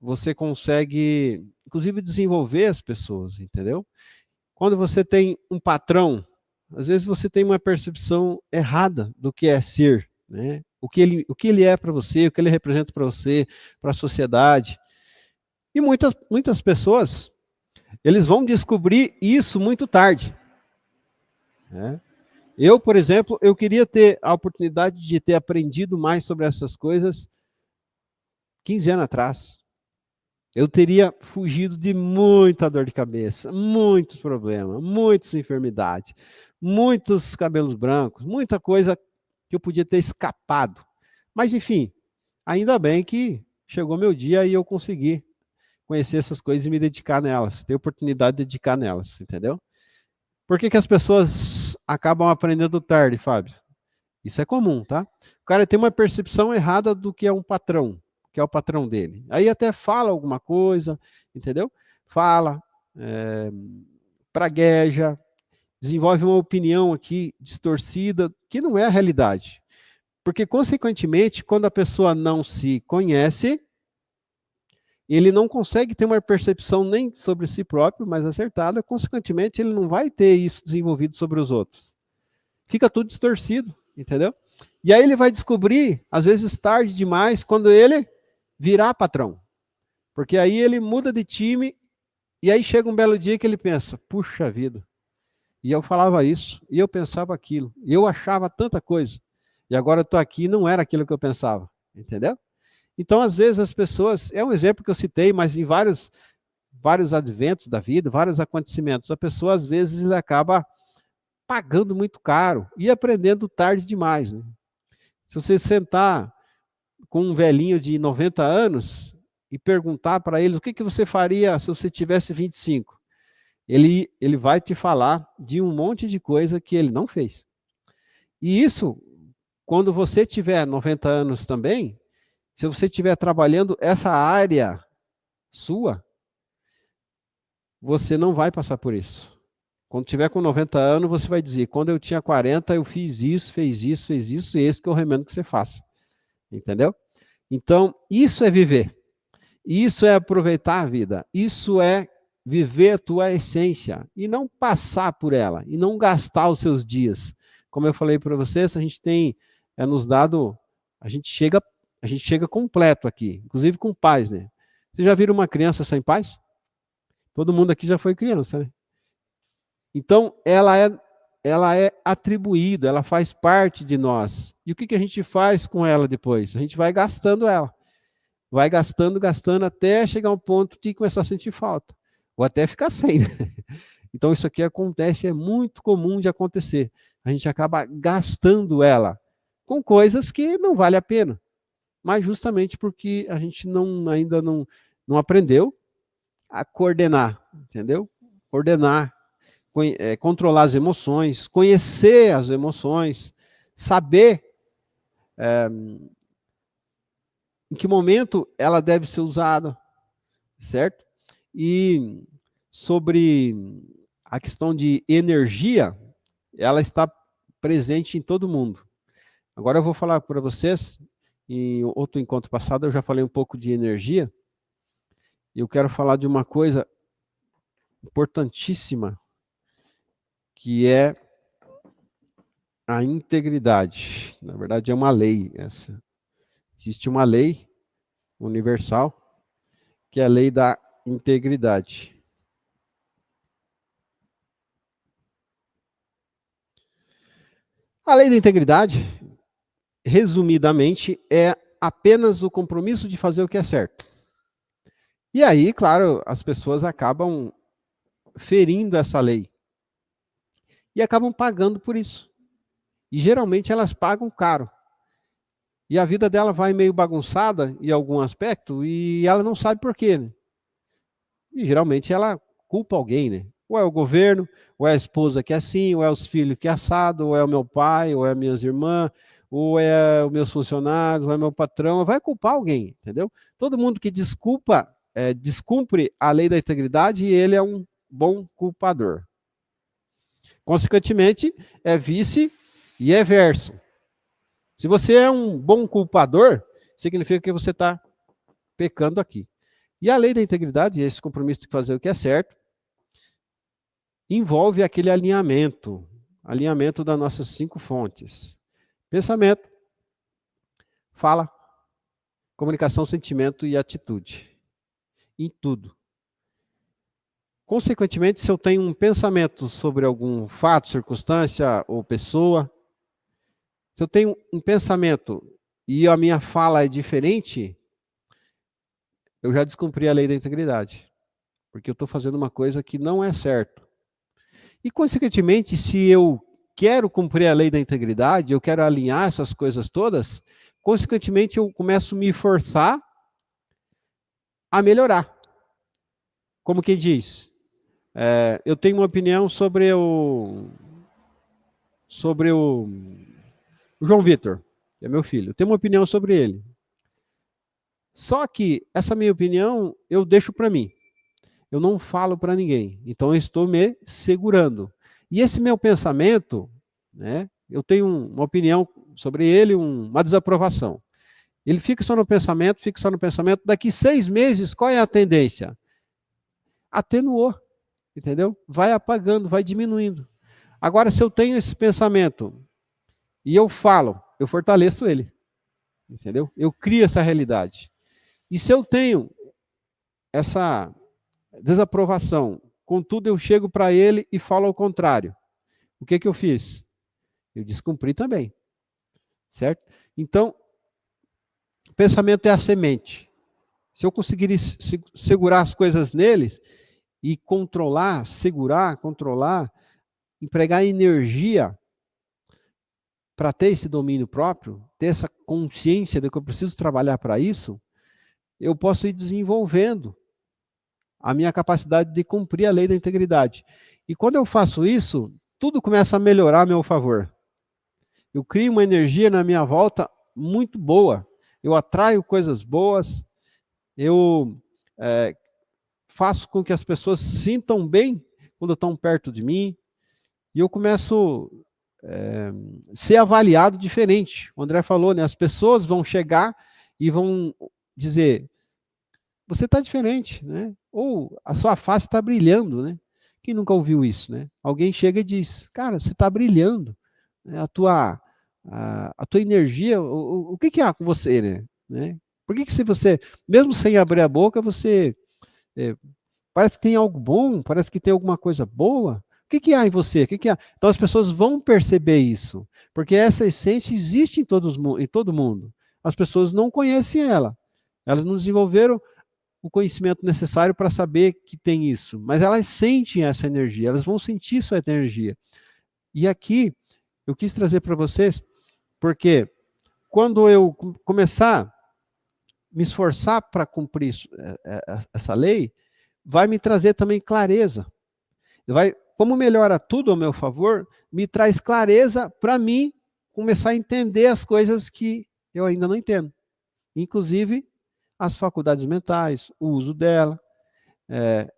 você consegue, inclusive, desenvolver as pessoas, entendeu? Quando você tem um patrão, às vezes você tem uma percepção errada do que é ser, né? O que ele é para você, o que ele representa para você, para a sociedade. E muitas pessoas, eles vão descobrir isso muito tarde. Né? Eu, por exemplo, eu queria ter a oportunidade de ter aprendido mais sobre essas coisas 15 anos atrás. Eu teria fugido de muita dor de cabeça, muitos problemas, muitas enfermidades, muitos cabelos brancos, muita coisa que eu podia ter escapado. Mas, enfim, ainda bem que chegou meu dia e eu consegui conhecer essas coisas e me dedicar nelas, ter oportunidade de dedicar nelas, entendeu? Por que as pessoas acabam aprendendo tarde, Fábio? Isso é comum, tá? O cara tem uma percepção errada do que é um patrão, que é o patrão dele. Aí até fala alguma coisa, entendeu? Fala, pragueja, desenvolve uma opinião aqui distorcida, que não é a realidade. Porque, consequentemente, quando a pessoa não se conhece, ele não consegue ter uma percepção nem sobre si próprio, mais acertada, consequentemente, ele não vai ter isso desenvolvido sobre os outros. Fica tudo distorcido, entendeu? E aí ele vai descobrir, às vezes tarde demais, quando ele virar patrão. Porque aí ele muda de time, e aí chega um belo dia que ele pensa, puxa vida, e eu falava isso, e eu pensava aquilo, e eu achava tanta coisa, e agora eu estou aqui e não era aquilo que eu pensava, entendeu? Então, às vezes, as pessoas, é um exemplo que eu citei, mas em vários adventos da vida, vários acontecimentos, a pessoa, às vezes, acaba pagando muito caro e aprendendo tarde demais. Né? Se você sentar com um velhinho de 90 anos e perguntar para ele o que você faria se você tivesse 25, ele vai te falar de um monte de coisa que ele não fez. E isso, quando você tiver 90 anos também, se você estiver trabalhando essa área sua, você não vai passar por isso. Quando tiver com 90 anos, você vai dizer, quando eu tinha 40, eu fiz isso, e esse que eu recomendo que você faça. Entendeu? Então, isso é viver. Isso é aproveitar a vida. Isso é viver a tua essência e não passar por ela e não gastar os seus dias. Como eu falei para vocês, a gente tem nos dado, a gente chega completo aqui, inclusive com pais, né? Vocês já viram uma criança sem pais? Todo mundo aqui já foi criança, né? Então, ela é atribuída, ela faz parte de nós. E o que a gente faz com ela depois? A gente vai gastando ela. Vai gastando, até chegar um ponto de começar a sentir falta. Ou até ficar sem, né? Então, isso aqui acontece, é muito comum de acontecer. A gente acaba gastando ela com coisas que não vale a pena. Mas justamente porque a gente ainda não aprendeu a coordenar, entendeu? Coordenar, controlar as emoções, conhecer as emoções, saber em que momento ela deve ser usada, certo? E sobre a questão de energia, ela está presente em todo mundo. Agora eu vou falar para vocês, em outro encontro passado eu já falei um pouco de energia, e eu quero falar de uma coisa importantíssima, que é a integridade. Na verdade, é uma lei essa. Existe uma lei universal, que é a lei da integridade. A lei da integridade, resumidamente, é apenas o compromisso de fazer o que é certo. E aí, claro, as pessoas acabam ferindo essa lei. E acabam pagando por isso. E geralmente elas pagam caro. E a vida dela vai meio bagunçada em algum aspecto e ela não sabe por quê, né? E geralmente ela culpa alguém, né? Ou é o governo, ou é a esposa que é assim, ou é os filhos que é assado, ou é o meu pai, ou é minhas irmãs, ou é os meus funcionários, ou é meu patrão. Vai culpar alguém, entendeu? Todo mundo que descumpre a lei da integridade, ele é um bom culpador. Consequentemente, é vice e é verso. Se você é um bom culpador, significa que você está pecando aqui. E a lei da integridade, esse compromisso de fazer o que é certo, envolve aquele alinhamento das nossas 5 fontes. Pensamento, fala, comunicação, sentimento e atitude. Em tudo. Consequentemente, se eu tenho um pensamento sobre algum fato, circunstância ou pessoa, se eu tenho um pensamento e a minha fala é diferente, eu já descumpri a lei da integridade. Porque eu estou fazendo uma coisa que não é certo. E, consequentemente, se eu quero cumprir a lei da integridade, eu quero alinhar essas coisas todas, consequentemente, eu começo a me forçar a melhorar. Como quem diz, eu tenho uma opinião sobre o João Vitor, que é meu filho. Eu tenho uma opinião sobre ele. Só que essa minha opinião eu deixo para mim. Eu não falo para ninguém. Então eu estou me segurando. E esse meu pensamento, né, eu tenho uma opinião sobre ele, uma desaprovação. Ele fica só no pensamento. Daqui 6 meses, qual é a tendência? Atenuou, entendeu? Vai apagando, vai diminuindo. Agora, se eu tenho esse pensamento e eu falo, eu fortaleço ele, entendeu? Eu crio essa realidade. E se eu tenho essa desaprovação, contudo eu chego para ele e falo ao contrário. O que eu fiz? Eu descumpri também, certo? Então, o pensamento é a semente. Se eu conseguir segurar as coisas neles e controlar, empregar energia para ter esse domínio próprio, ter essa consciência de que eu preciso trabalhar para isso, eu posso ir desenvolvendo a minha capacidade de cumprir a lei da integridade. E quando eu faço isso, tudo começa a melhorar a meu favor. Eu crio uma energia na minha volta muito boa. Eu atraio coisas boas. Eu faço com que as pessoas se sintam bem quando estão perto de mim. e eu começo ser avaliado diferente. O André falou, né? As pessoas vão chegar e vão dizer, você está diferente, né? Ou a sua face está brilhando, né? Quem nunca ouviu isso, né? Alguém chega e diz, cara, você está brilhando, né? A tua energia, o que há com você, né? Por que se você, mesmo sem abrir a boca, você parece que tem algo bom, parece que tem alguma coisa boa? O que há em você? O que há? Então as pessoas vão perceber isso, porque essa essência existe em todo mundo. As pessoas não conhecem ela. Elas não desenvolveram o conhecimento necessário para saber que tem isso, mas elas sentem essa energia, elas vão sentir essa energia. E aqui eu quis trazer para vocês, porque quando eu começar a me esforçar para cumprir essa lei, vai me trazer também clareza. Como melhora tudo ao meu favor, me traz clareza para mim começar a entender as coisas que eu ainda não entendo. Inclusive, as faculdades mentais, o uso dela,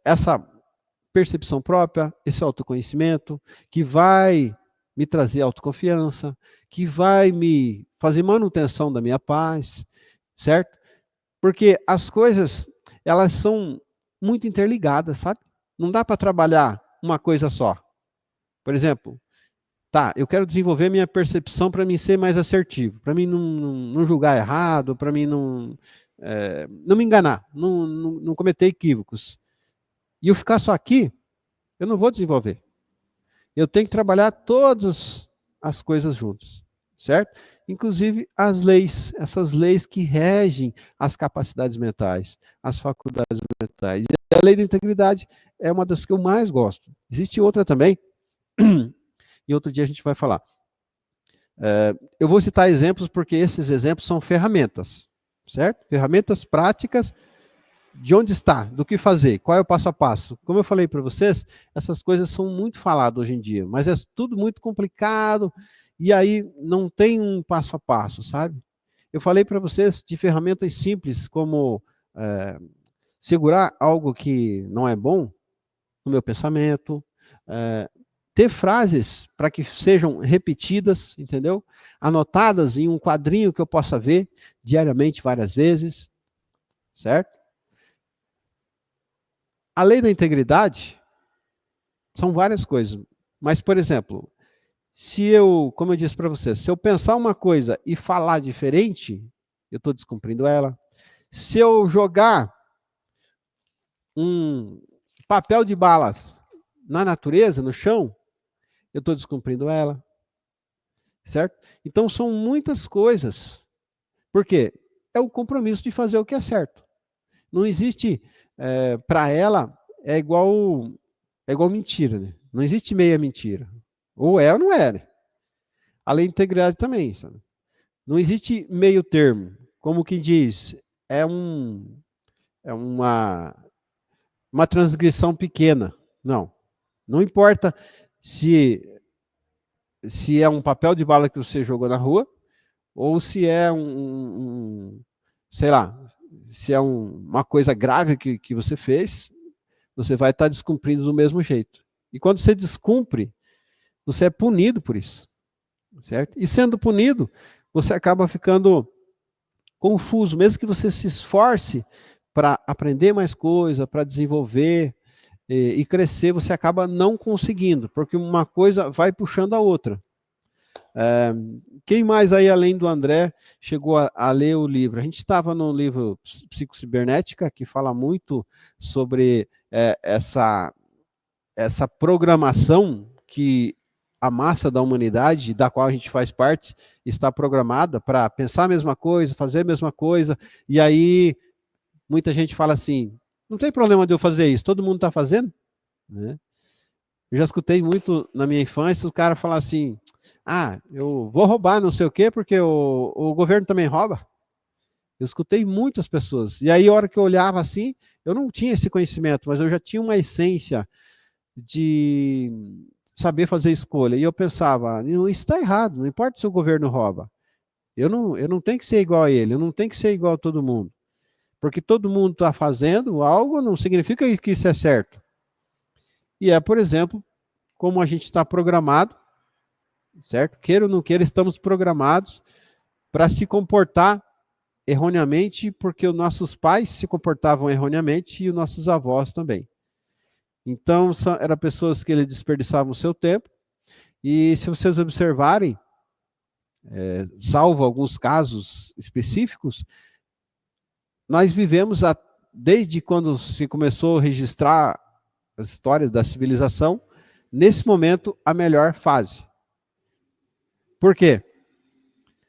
essa percepção própria, esse autoconhecimento, que vai me trazer autoconfiança, que vai me fazer manutenção da minha paz, certo? Porque as coisas, elas são muito interligadas, sabe? Não dá para trabalhar uma coisa só. Por exemplo, eu quero desenvolver minha percepção para mim ser mais assertivo, para mim não julgar errado, para mim não me enganar, não cometer equívocos. E eu ficar só aqui, eu não vou desenvolver. Eu tenho que trabalhar todas as coisas juntas, certo? Inclusive as leis, essas leis que regem as capacidades mentais, as faculdades mentais. E a lei da integridade é uma das que eu mais gosto. Existe outra também, e outro dia a gente vai falar. Eu vou citar exemplos porque esses exemplos são ferramentas, certo? Ferramentas práticas de onde está, do que fazer, qual é o passo a passo. Como eu falei para vocês, essas coisas são muito faladas hoje em dia, mas é tudo muito complicado e aí não tem um passo a passo, sabe? Eu falei para vocês de ferramentas simples como segurar algo que não é bom no meu pensamento, ter frases para que sejam repetidas, entendeu? Anotadas em um quadrinho que eu possa ver diariamente várias vezes, certo? A lei da integridade são várias coisas, mas, por exemplo, como eu disse para você, se eu pensar uma coisa e falar diferente, eu estou descumprindo ela. Se eu jogar um papel de balas na natureza, no chão, eu estou descumprindo ela, certo? Então, são muitas coisas. Por quê? É o compromisso de fazer o que é certo. Não existe, para ela, é igual mentira, né? Não existe meia mentira. Ou é ou não é, né? A lei de integridade também, sabe? Não existe meio termo. Como que diz, é uma transgressão pequena. Não importa se é um papel de bala que você jogou na rua, ou se é sei lá, se é uma coisa grave que você fez, você vai estar descumprindo do mesmo jeito. E quando você descumpre, você é punido por isso, certo? E sendo punido, você acaba ficando confuso, mesmo que você se esforce para aprender mais coisa, para desenvolver e crescer, você acaba não conseguindo, porque uma coisa vai puxando a outra. Quem mais aí, além do André, chegou a ler o livro? A gente estava no livro Psicocibernética, que fala muito sobre essa programação que a massa da humanidade, da qual a gente faz parte, está programada para pensar a mesma coisa, fazer a mesma coisa, e aí muita gente fala assim, não tem problema de eu fazer isso, todo mundo está fazendo, né? Eu já escutei muito na minha infância os caras falar assim, eu vou roubar não sei o quê, porque o governo também rouba. Eu escutei muitas pessoas. E aí, a hora que eu olhava assim, eu não tinha esse conhecimento, mas eu já tinha uma essência de saber fazer escolha. E eu pensava, isso está errado, não importa se o governo rouba. Eu não tenho que ser igual a ele, eu não tenho que ser igual a todo mundo. Porque todo mundo está fazendo algo, não significa que isso é certo. E por exemplo, como a gente está programado, certo? Queira ou não queira, estamos programados para se comportar erroneamente, porque os nossos pais se comportavam erroneamente e os nossos avós também. Então, eram pessoas que eles desperdiçavam o seu tempo, e se vocês observarem, salvo alguns casos específicos, nós vivemos desde quando se começou a registrar as histórias da civilização, nesse momento, a melhor fase. Por quê?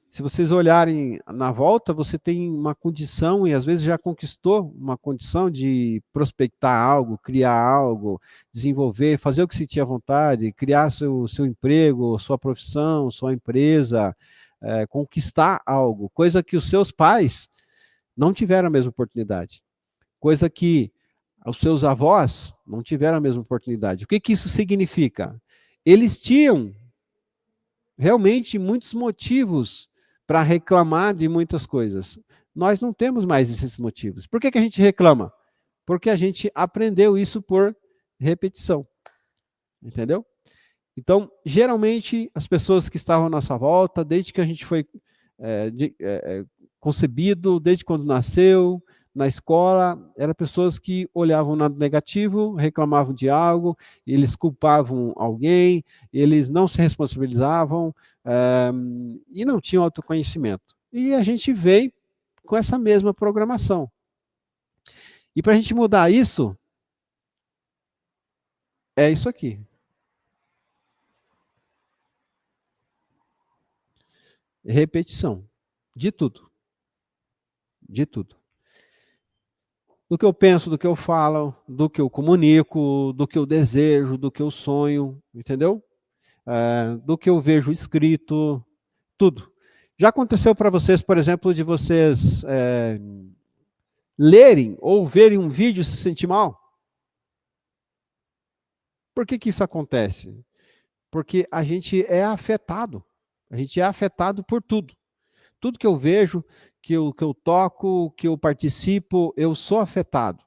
Se vocês olharem na volta, você tem uma condição, e às vezes já conquistou uma condição de prospectar algo, criar algo, desenvolver, fazer o que se tinha vontade, criar seu emprego, sua profissão, sua empresa, conquistar algo, coisa que os seus pais não tiveram a mesma oportunidade, coisa que os seus avós não tiveram a mesma oportunidade. O que que isso significa? Eles tinham realmente muitos motivos para reclamar de muitas coisas. Nós não temos mais esses motivos. Por que que a gente reclama? Porque a gente aprendeu isso por repetição. Entendeu? Então, geralmente, as pessoas que estavam à nossa volta, desde que a gente foi concebido, desde quando nasceu, na escola, eram pessoas que olhavam o lado negativo, reclamavam de algo, eles culpavam alguém, eles não se responsabilizavam e não tinham autoconhecimento. E a gente veio com essa mesma programação. E para a gente mudar isso, é isso aqui. Repetição. De tudo. De tudo. Do que eu penso, do que eu falo, do que eu comunico, do que eu desejo, do que eu sonho, entendeu? Do que eu vejo escrito, tudo. Já aconteceu para vocês, por exemplo, de vocês lerem ou verem um vídeo e se sentir mal? Por que que isso acontece? Porque a gente é afetado. A gente é afetado por tudo. Tudo que eu vejo, que eu toco, que eu participo, eu sou afetado.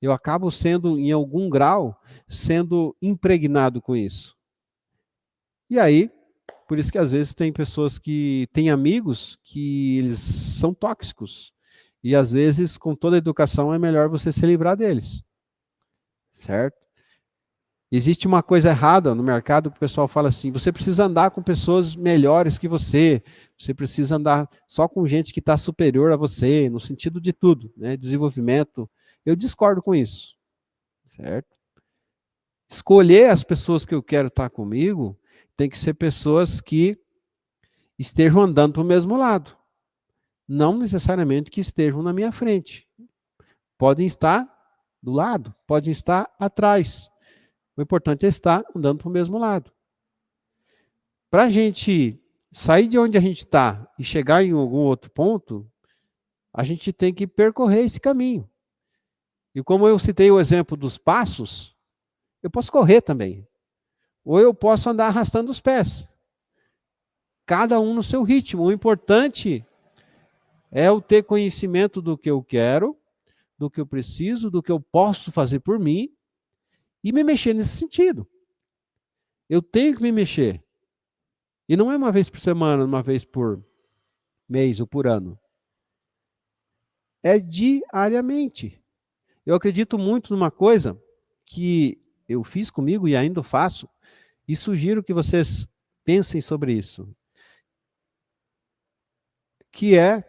Eu acabo sendo, em algum grau, sendo impregnado com isso. E aí, por isso que às vezes tem pessoas que têm amigos que eles são tóxicos. E às vezes, com toda a educação, é melhor você se livrar deles. Certo? Existe uma coisa errada no mercado que o pessoal fala assim, você precisa andar com pessoas melhores que você precisa andar só com gente que está superior a você, no sentido de tudo, né? Desenvolvimento. Eu discordo com isso, certo? Escolher as pessoas que eu quero estar comigo tem que ser pessoas que estejam andando para o mesmo lado, não necessariamente que estejam na minha frente. Podem estar do lado, podem estar atrás. O importante é estar andando para o mesmo lado. Para a gente sair de onde a gente está e chegar em algum outro ponto, a gente tem que percorrer esse caminho. E como eu citei o exemplo dos passos, eu posso correr também. Ou eu posso andar arrastando os pés. Cada um no seu ritmo. O importante é eu ter conhecimento do que eu quero, do que eu preciso, do que eu posso fazer por mim, e me mexer nesse sentido. Eu tenho que me mexer. E não é uma vez por semana, uma vez por mês ou por ano. É diariamente. Eu acredito muito numa coisa que eu fiz comigo e ainda faço, e sugiro que vocês pensem sobre isso, que é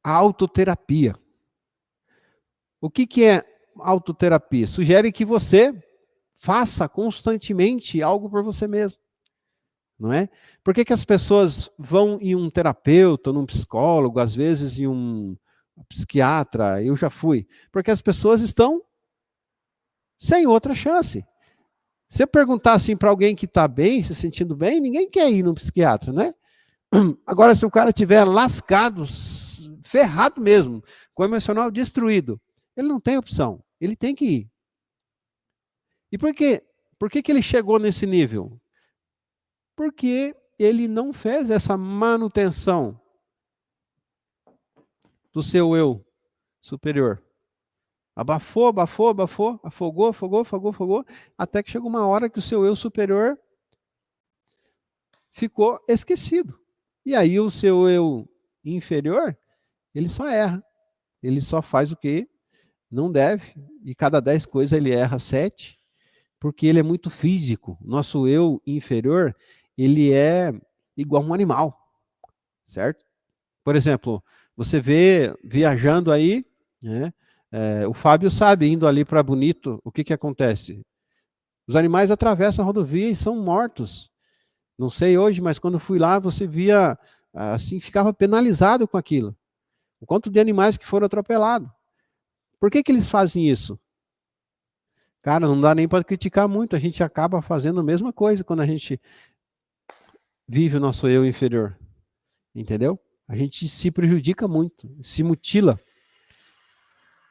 a autoterapia. O que é autoterapia? Sugere que você faça constantemente algo por você mesmo. Não é? Por que as pessoas vão em um terapeuta, num psicólogo, às vezes em um psiquiatra? Eu já fui. Porque as pessoas estão sem outra chance. Se eu perguntar assim para alguém que está bem, se sentindo bem, ninguém quer ir num psiquiatra, né? Agora, se o cara estiver lascado, ferrado mesmo, com o emocional destruído, ele não tem opção, ele tem que ir. E por quê? Por que ele chegou nesse nível? Porque ele não fez essa manutenção do seu eu superior. Abafou, abafou, abafou, afogou, afogou, afogou, afogou, até que chegou uma hora que o seu eu superior ficou esquecido. E aí o seu eu inferior, ele só erra. Ele só faz o que não deve. E cada 10 coisas ele erra 7, porque ele é muito físico. Nosso eu inferior, ele é igual a um animal, certo? Por exemplo, você vê viajando aí, né? O Fábio sabe, indo ali para Bonito, o que que acontece? Os animais atravessam a rodovia e são mortos. Não sei hoje, mas quando fui lá, você via, assim, ficava penalizado com aquilo. O quanto de animais que foram atropelados. Por que que eles fazem isso? Cara, não dá nem para criticar muito, a gente acaba fazendo a mesma coisa quando a gente vive o nosso eu inferior. Entendeu? A gente se prejudica muito, se mutila,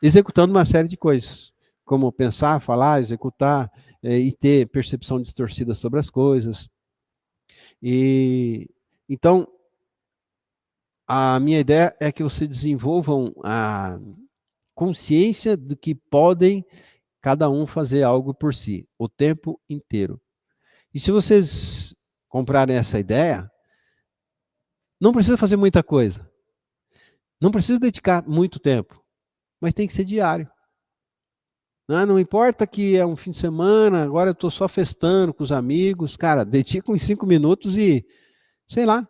executando uma série de coisas, como pensar, falar, executar, e ter percepção distorcida sobre as coisas. E então, a minha ideia é que vocês desenvolvam a consciência do que podem cada um fazer algo por si, o tempo inteiro. E se vocês comprarem essa ideia, não precisa fazer muita coisa. Não precisa dedicar muito tempo, mas tem que ser diário. Não importa que é um fim de semana, agora eu estou só festando com os amigos. Cara, dedica uns 5 minutos e, sei lá,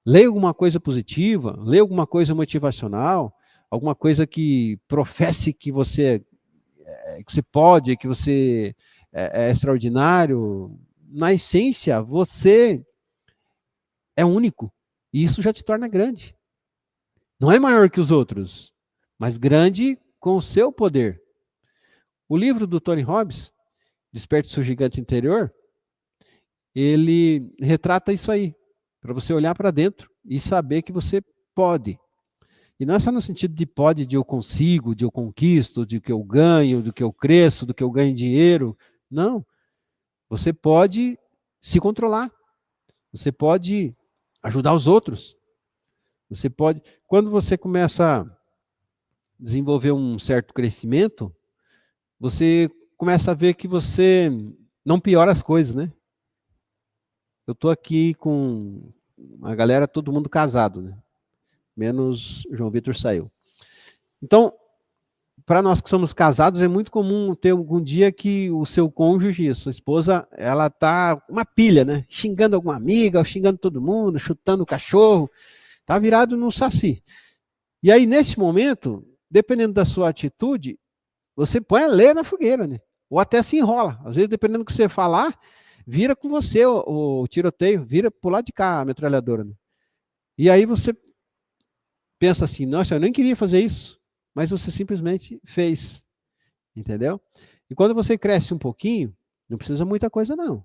leia alguma coisa positiva, leia alguma coisa motivacional, alguma coisa que professe que você pode, que você é extraordinário. Na essência, você é único. E isso já te torna grande. Não é maior que os outros, mas grande com o seu poder. O livro do Tony Robbins, Desperte Seu Gigante Interior, ele retrata isso aí, para você olhar para dentro e saber que você pode. E não é só no sentido de pode, de eu consigo, de eu conquisto, de que eu ganho, do que eu cresço, do que eu ganho dinheiro. Não. Você pode se controlar. Você pode ajudar os outros. Você pode... Quando você começa a desenvolver um certo crescimento, você começa a ver que você não piora as coisas, né? Eu estou aqui com a galera, todo mundo casado, né? Menos o João Vitor saiu. Então, para nós que somos casados, é muito comum ter algum dia que o seu cônjuge, a sua esposa, ela tá uma pilha, né? Xingando alguma amiga, xingando todo mundo, chutando o cachorro, tá virado num saci. E aí, nesse momento, dependendo da sua atitude, você põe a lenha na fogueira, né? Ou até se enrola. Às vezes, dependendo do que você falar, vira com você o tiroteio, vira pro lado de cá a metralhadora, né? E aí você pensa assim, nossa, eu nem queria fazer isso, mas você simplesmente fez, entendeu? E quando você cresce um pouquinho, não precisa muita coisa não,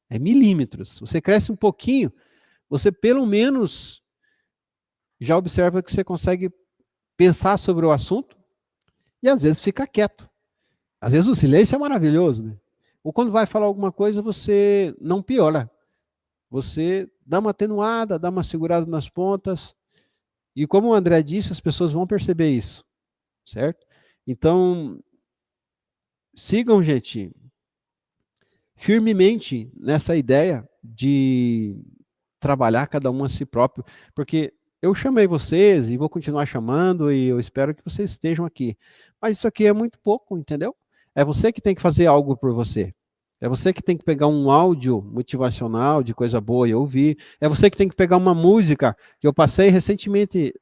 é milímetros. Você cresce um pouquinho, você pelo menos já observa que você consegue pensar sobre o assunto e às vezes fica quieto. Às vezes o silêncio é maravilhoso, né? Ou quando vai falar alguma coisa, você não piora. Você dá uma atenuada, dá uma segurada nas pontas. E como o André disse, as pessoas vão perceber isso, certo? Então, sigam, gente, firmemente nessa ideia de trabalhar cada um a si próprio, porque eu chamei vocês e vou continuar chamando e eu espero que vocês estejam aqui. Mas isso aqui é muito pouco, entendeu? É você que tem que fazer algo por você. É você que tem que pegar um áudio motivacional de coisa boa e ouvir. É você que tem que pegar uma música, que eu passei recentemente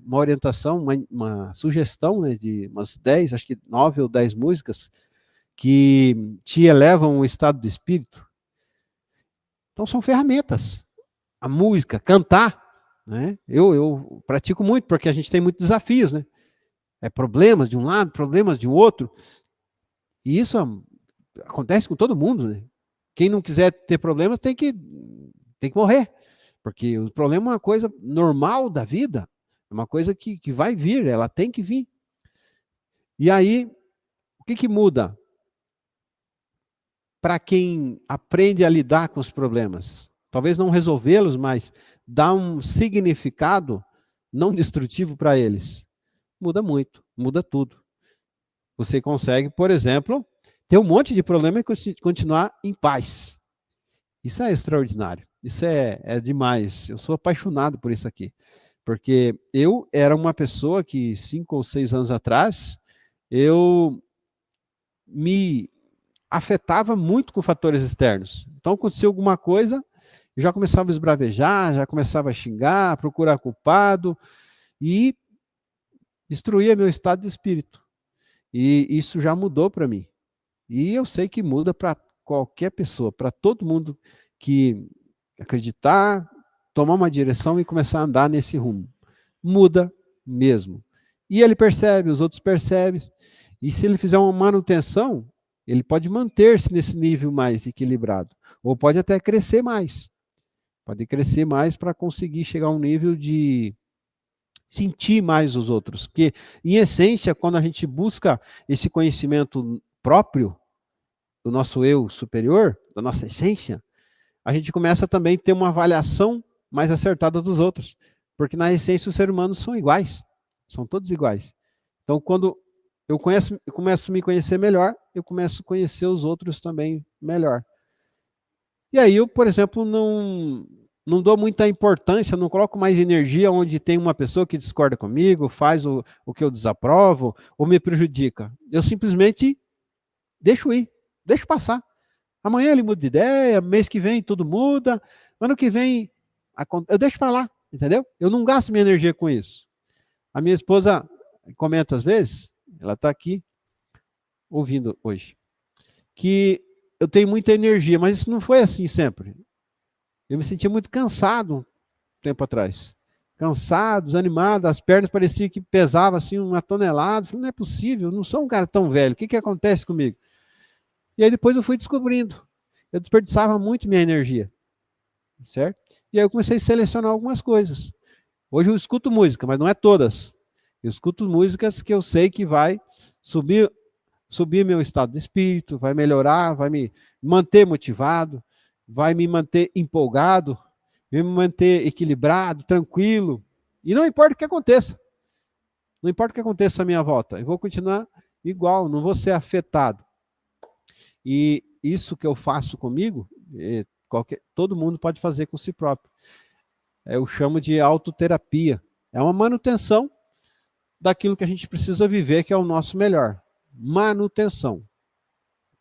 uma orientação, uma sugestão, né, de umas 10, acho que 9 ou 10 músicas, que te elevam um estado de espírito. Então são ferramentas. A música, cantar, né? Eu pratico muito, porque a gente tem muitos desafios, né? Problemas de um lado, problemas de outro. E isso acontece com todo mundo, né? Quem não quiser ter problema tem que morrer. Porque o problema é uma coisa normal da vida, é uma coisa que vai vir, ela tem que vir. E aí, o que muda? Para quem aprende a lidar com os problemas. Talvez não resolvê-los, mas dar um significado não destrutivo para eles. Muda muito, muda tudo. você consegue, por exemplo, ter um monte de problema e continuar em paz. Isso é extraordinário. Isso é demais. Eu sou apaixonado por isso aqui. Porque eu era uma pessoa que 5 ou 6 anos atrás, eu me afetava muito com fatores externos. Então, acontecia alguma coisa, eu já começava a esbravejar, já começava a xingar, a procurar culpado, e destruía meu estado de espírito. E isso já mudou para mim. E eu sei que muda para qualquer pessoa, para todo mundo que acreditar, tomar uma direção e começar a andar nesse rumo. Muda mesmo. E ele percebe, os outros percebem. E se ele fizer uma manutenção, ele pode manter-se nesse nível mais equilibrado. Ou pode até crescer mais. Pode crescer mais para conseguir chegar a um nível de sentir mais os outros. Porque, em essência, quando a gente busca esse conhecimento próprio, do nosso eu superior, da nossa essência, a gente começa também a ter uma avaliação mais acertada dos outros. Porque, na essência, os seres humanos são iguais. São todos iguais. Então, quando eu começo a me conhecer melhor, eu começo a conhecer os outros também melhor. E aí eu, por exemplo, não dou muita importância, não coloco mais energia onde tem uma pessoa que discorda comigo, faz o que eu desaprovo, ou me prejudica. Eu simplesmente deixo ir, deixo passar. Amanhã ele muda de ideia, mês que vem tudo muda, ano que vem eu deixo para lá, entendeu? Eu não gasto minha energia com isso. A minha esposa comenta às vezes, ela está aqui ouvindo hoje, que eu tenho muita energia, mas isso não foi assim sempre. Eu me sentia muito cansado um tempo atrás. Cansado, desanimado, as pernas pareciam que pesavam assim 1 tonelada. Eu falei, não é possível, eu não sou um cara tão velho, o que acontece comigo? E aí depois eu fui descobrindo. Eu desperdiçava muito minha energia, certo? E aí eu comecei a selecionar algumas coisas. Hoje eu escuto música, mas não é todas. Eu escuto músicas que eu sei que vai subir meu estado de espírito, vai melhorar, vai me manter motivado, vai me manter empolgado, vai me manter equilibrado, tranquilo. E não importa o que aconteça. Não importa o que aconteça à minha volta. Eu vou continuar igual, não vou ser afetado. E isso que eu faço comigo, todo mundo pode fazer com si próprio. Eu chamo de autoterapia. É uma manutenção daquilo que a gente precisa viver, que é o nosso melhor. Manutenção.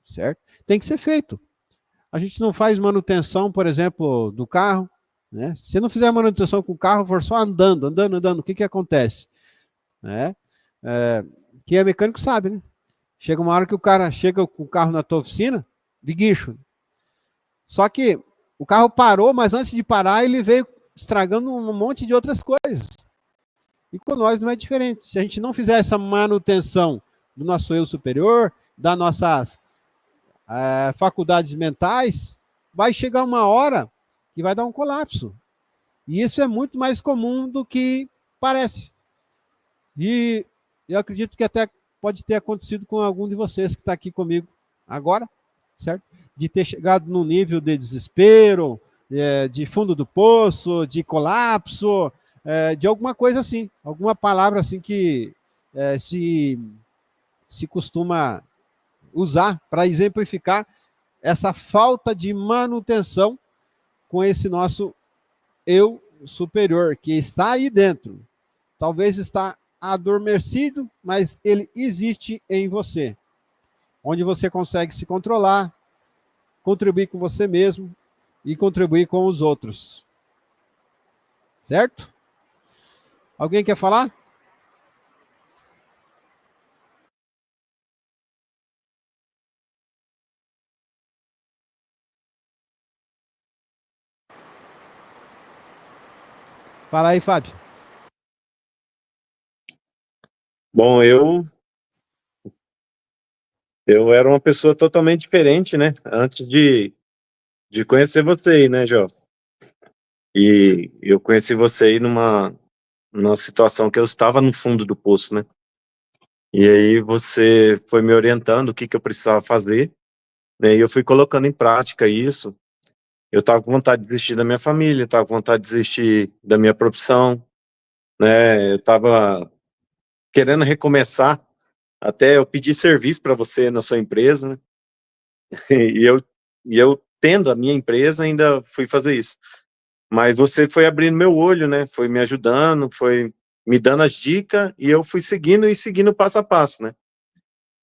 Certo? Tem que ser feito. A gente não faz manutenção, por exemplo, do carro, né? Se não fizer manutenção com o carro, for só andando, o que acontece? Né? Que é mecânico sabe, né? Chega uma hora que o cara chega com o carro na tua oficina, de guincho. Só que o carro parou, mas antes de parar, ele veio estragando um monte de outras coisas. E com nós não é diferente. Se a gente não fizer essa manutenção do nosso eu superior, das nossas faculdades mentais, vai chegar uma hora que vai dar um colapso. E isso é muito mais comum do que parece. E eu acredito que até pode ter acontecido com algum de vocês que está aqui comigo agora, certo? De ter chegado num nível de desespero, de fundo do poço, de colapso, de alguma coisa assim, alguma palavra assim que se costuma usar para exemplificar essa falta de manutenção com esse nosso eu superior, que está aí dentro. Talvez está adormecido, mas ele existe em você. Onde você consegue se controlar, contribuir com você mesmo e contribuir com os outros. Certo? Alguém quer falar? Fala aí, Fábio. Bom, eu era uma pessoa totalmente diferente, né? Antes de conhecer você aí, né, Jó? E eu conheci você aí numa situação que eu estava no fundo do poço, né? E aí você foi me orientando o que eu precisava fazer, né? E eu fui colocando em prática isso. Eu estava com vontade de desistir da minha família, estava com vontade de desistir da minha profissão, né? Eu estava querendo recomeçar, até eu pedi serviço para você na sua empresa, né? E eu tendo a minha empresa, ainda fui fazer isso. Mas você foi abrindo meu olho, né? Foi me ajudando, foi me dando as dicas, e eu fui seguindo passo a passo, né?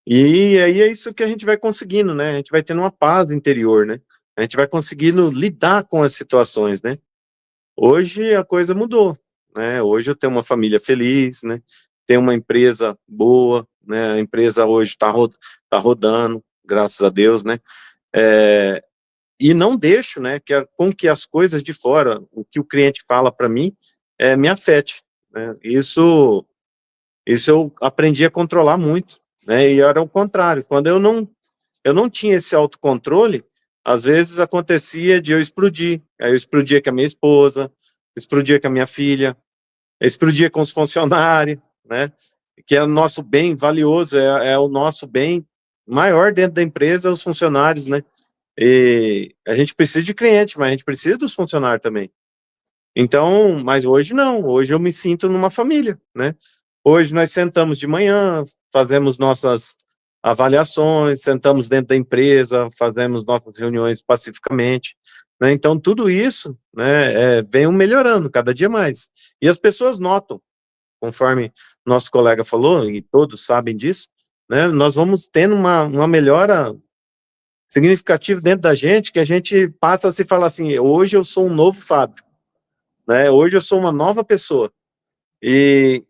E aí é isso que a gente vai conseguindo, né? A gente vai tendo uma paz interior, né? A gente vai conseguindo lidar com as situações, né? Hoje a coisa mudou, né? Hoje eu tenho uma família feliz, né? Tenho uma empresa boa, né? A empresa hoje tá rodando, graças a Deus, né? E não deixo, né, com que as coisas de fora, o que o cliente fala para mim, me afete, né? Isso eu aprendi a controlar muito, né? E era o contrário. Quando eu não tinha esse autocontrole, às vezes acontecia de eu explodir. Aí eu explodia com a minha esposa, explodia com a minha filha, explodia com os funcionários, né? Que é o nosso bem valioso, é o nosso bem maior dentro da empresa, os funcionários, né? E a gente precisa de cliente, mas a gente precisa dos funcionários também. Então, mas hoje não, hoje eu me sinto numa família, né? Hoje nós sentamos de manhã, fazemos nossas avaliações, sentamos dentro da empresa, fazemos nossas reuniões pacificamente, né? Então, tudo isso, né, vem melhorando cada dia mais. E as pessoas notam, conforme nosso colega falou, e todos sabem disso, né? Nós vamos tendo uma melhora significativa dentro da gente, que a gente passa a se falar assim, hoje eu sou um novo Fábio, né? Hoje eu sou uma nova pessoa. E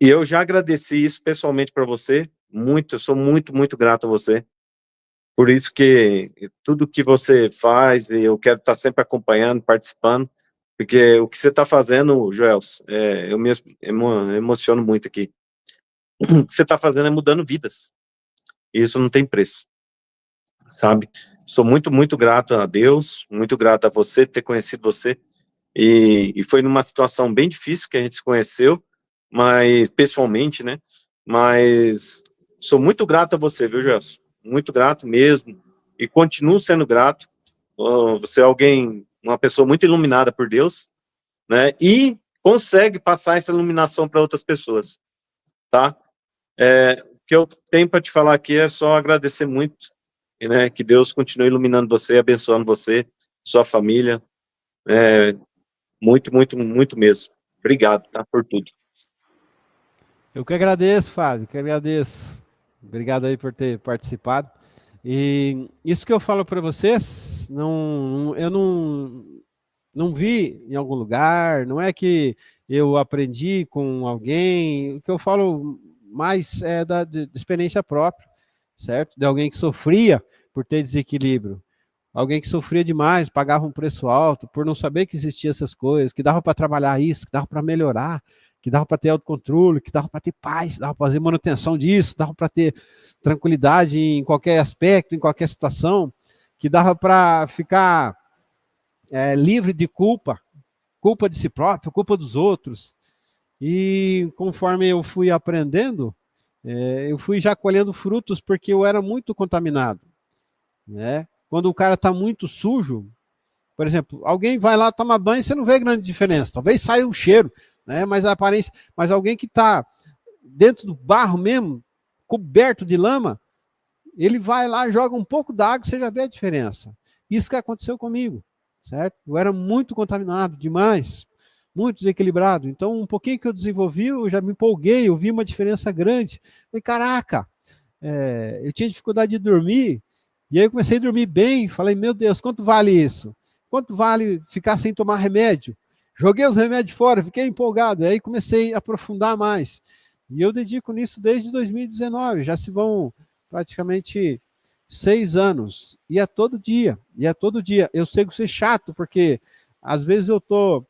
eu já agradeci isso pessoalmente para você, muito, eu sou muito, muito grato a você. Por isso que tudo que você faz, eu quero estar sempre acompanhando, participando, porque o que você está fazendo, Joelson, eu me emociono muito aqui. O que você está fazendo é mudando vidas. E isso não tem preço, sabe? Sou muito, muito grato a Deus, muito grato a você, ter conhecido você. E foi numa situação bem difícil que a gente se conheceu, mas pessoalmente, né? Mas sou muito grato a você, viu, Gelson? Muito grato mesmo. E continuo sendo grato. Você é alguém, uma pessoa muito iluminada por Deus, né? E consegue passar essa iluminação para outras pessoas, tá? O que eu tenho para te falar aqui é só agradecer muito, e, né? Que Deus continue iluminando você, abençoando você, sua família. Muito, muito, muito mesmo. Obrigado, tá, por tudo. Eu que agradeço, Fábio, que agradeço. Obrigado aí por ter participado. E isso que eu falo para vocês, eu não vi em algum lugar, não é que eu aprendi com alguém, o que eu falo mais é de experiência própria, certo? De alguém que sofria por ter desequilíbrio. Alguém que sofria demais, pagava um preço alto por não saber que existiam essas coisas, que dava para trabalhar isso, que dava para melhorar, que dava para ter autocontrole, que dava para ter paz, que dava para fazer manutenção disso, dava para ter tranquilidade em qualquer aspecto, em qualquer situação, que dava para ficar livre de culpa, culpa de si próprio, culpa dos outros. E conforme eu fui aprendendo, eu fui já colhendo frutos porque eu era muito contaminado, né? Quando o cara está muito sujo, por exemplo, alguém vai lá tomar banho, você não vê grande diferença. Talvez saia um cheiro, né? Mas a aparência, mas alguém que está dentro do barro mesmo, coberto de lama, ele vai lá, joga um pouco d'água, você já vê a diferença. Isso que aconteceu comigo, certo? Eu era muito contaminado demais, muito desequilibrado. Então, um pouquinho que eu desenvolvi, eu já me empolguei, eu vi uma diferença grande. Falei, caraca, eu tinha dificuldade de dormir, e aí eu comecei a dormir bem, falei, meu Deus, quanto vale isso? Quanto vale ficar sem tomar remédio? Joguei os remédios fora, fiquei empolgado, aí comecei a aprofundar mais. E eu dedico nisso desde 2019, já se vão praticamente 6 anos, e é todo dia, Eu sei que ser chato, porque às vezes eu estou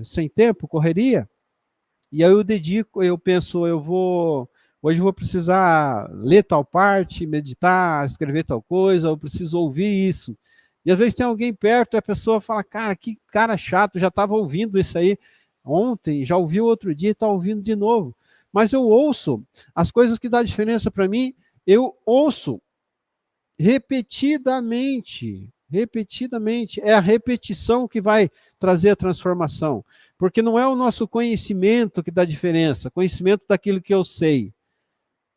sem tempo, correria, e aí eu dedico, eu penso, hoje eu vou precisar ler tal parte, meditar, escrever tal coisa, eu preciso ouvir isso. E às vezes tem alguém perto e a pessoa fala, cara, que cara chato, já estava ouvindo isso aí ontem, já ouviu outro dia e está ouvindo de novo. Mas eu ouço as coisas que dão diferença para mim, eu ouço repetidamente. É a repetição que vai trazer a transformação. Porque não é o nosso conhecimento que dá diferença, conhecimento daquilo que eu sei.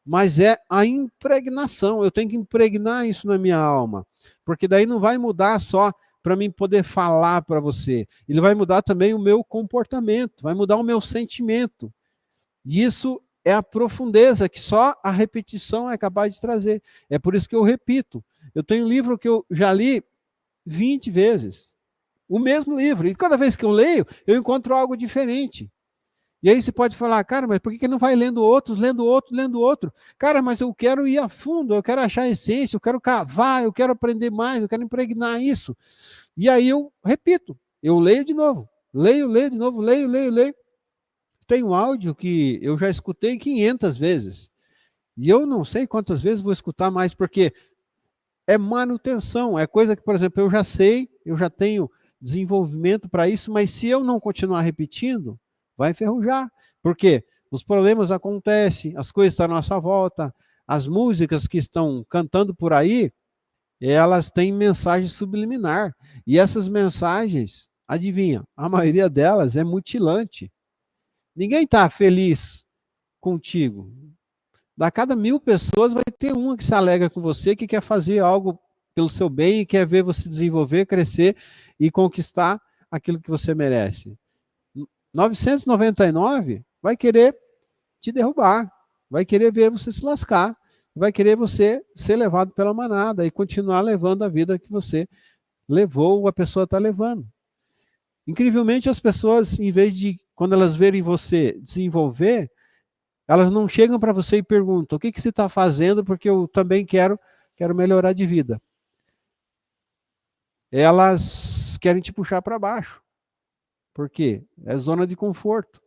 mas é a impregnação. Eu tenho que impregnar isso na minha alma, porque daí não vai mudar só para mim poder falar para você. Ele vai mudar também o meu comportamento, vai mudar o meu sentimento. E isso é a profundeza que só a repetição é capaz de trazer. É por isso que eu repito. Eu tenho um livro que eu já li 20 vezes. O mesmo livro. E cada vez que eu leio, eu encontro algo diferente. E aí você pode falar, cara, mas por que não vai lendo outros, lendo outro, lendo outro? Cara, mas eu quero ir a fundo, eu quero achar a essência, eu quero cavar, eu quero aprender mais, eu quero impregnar isso. E aí eu repito, eu leio de novo, leio de novo, leio. Tem um áudio que eu já escutei 500 vezes. E eu não sei quantas vezes vou escutar mais, porque é manutenção, é coisa que, por exemplo, eu já sei, eu já tenho desenvolvimento para isso, mas se eu não continuar repetindo, vai enferrujar. Por quê? Os problemas acontecem, as coisas estão à nossa volta, as músicas que estão cantando por aí, elas têm mensagem subliminar. E essas mensagens, adivinha, a maioria delas é mutilante. Ninguém está feliz contigo. Da cada 1000 pessoas, vai ter uma que se alegra com você, que quer fazer algo pelo seu bem e quer ver você desenvolver, crescer e conquistar aquilo que você merece. 999 vai querer te derrubar, vai querer ver você se lascar, vai querer você ser levado pela manada e continuar levando a vida que você levou ou a pessoa está levando. Incrivelmente, as pessoas, em vez de, quando elas verem você desenvolver, elas não chegam para você e perguntam: o que você está fazendo, porque eu também quero melhorar de vida. Elas querem te puxar para baixo. Por quê? É zona de conforto,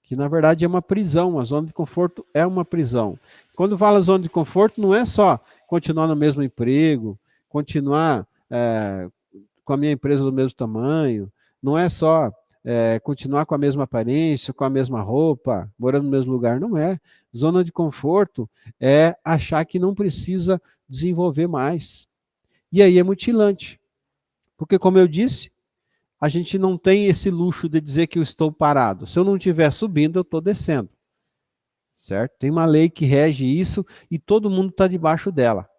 que na verdade é uma prisão. A zona de conforto é uma prisão. Quando fala zona de conforto, não é só continuar no mesmo emprego, continuar com a minha empresa do mesmo tamanho, não é só continuar com a mesma aparência, com a mesma roupa, morando no mesmo lugar. Não é. Zona de conforto é achar que não precisa desenvolver mais. E aí é mutilante. Porque, como eu disse, a gente não tem esse luxo de dizer que eu estou parado. Se eu não estiver subindo, eu estou descendo. Certo? Tem uma lei que rege isso e todo mundo está debaixo dela.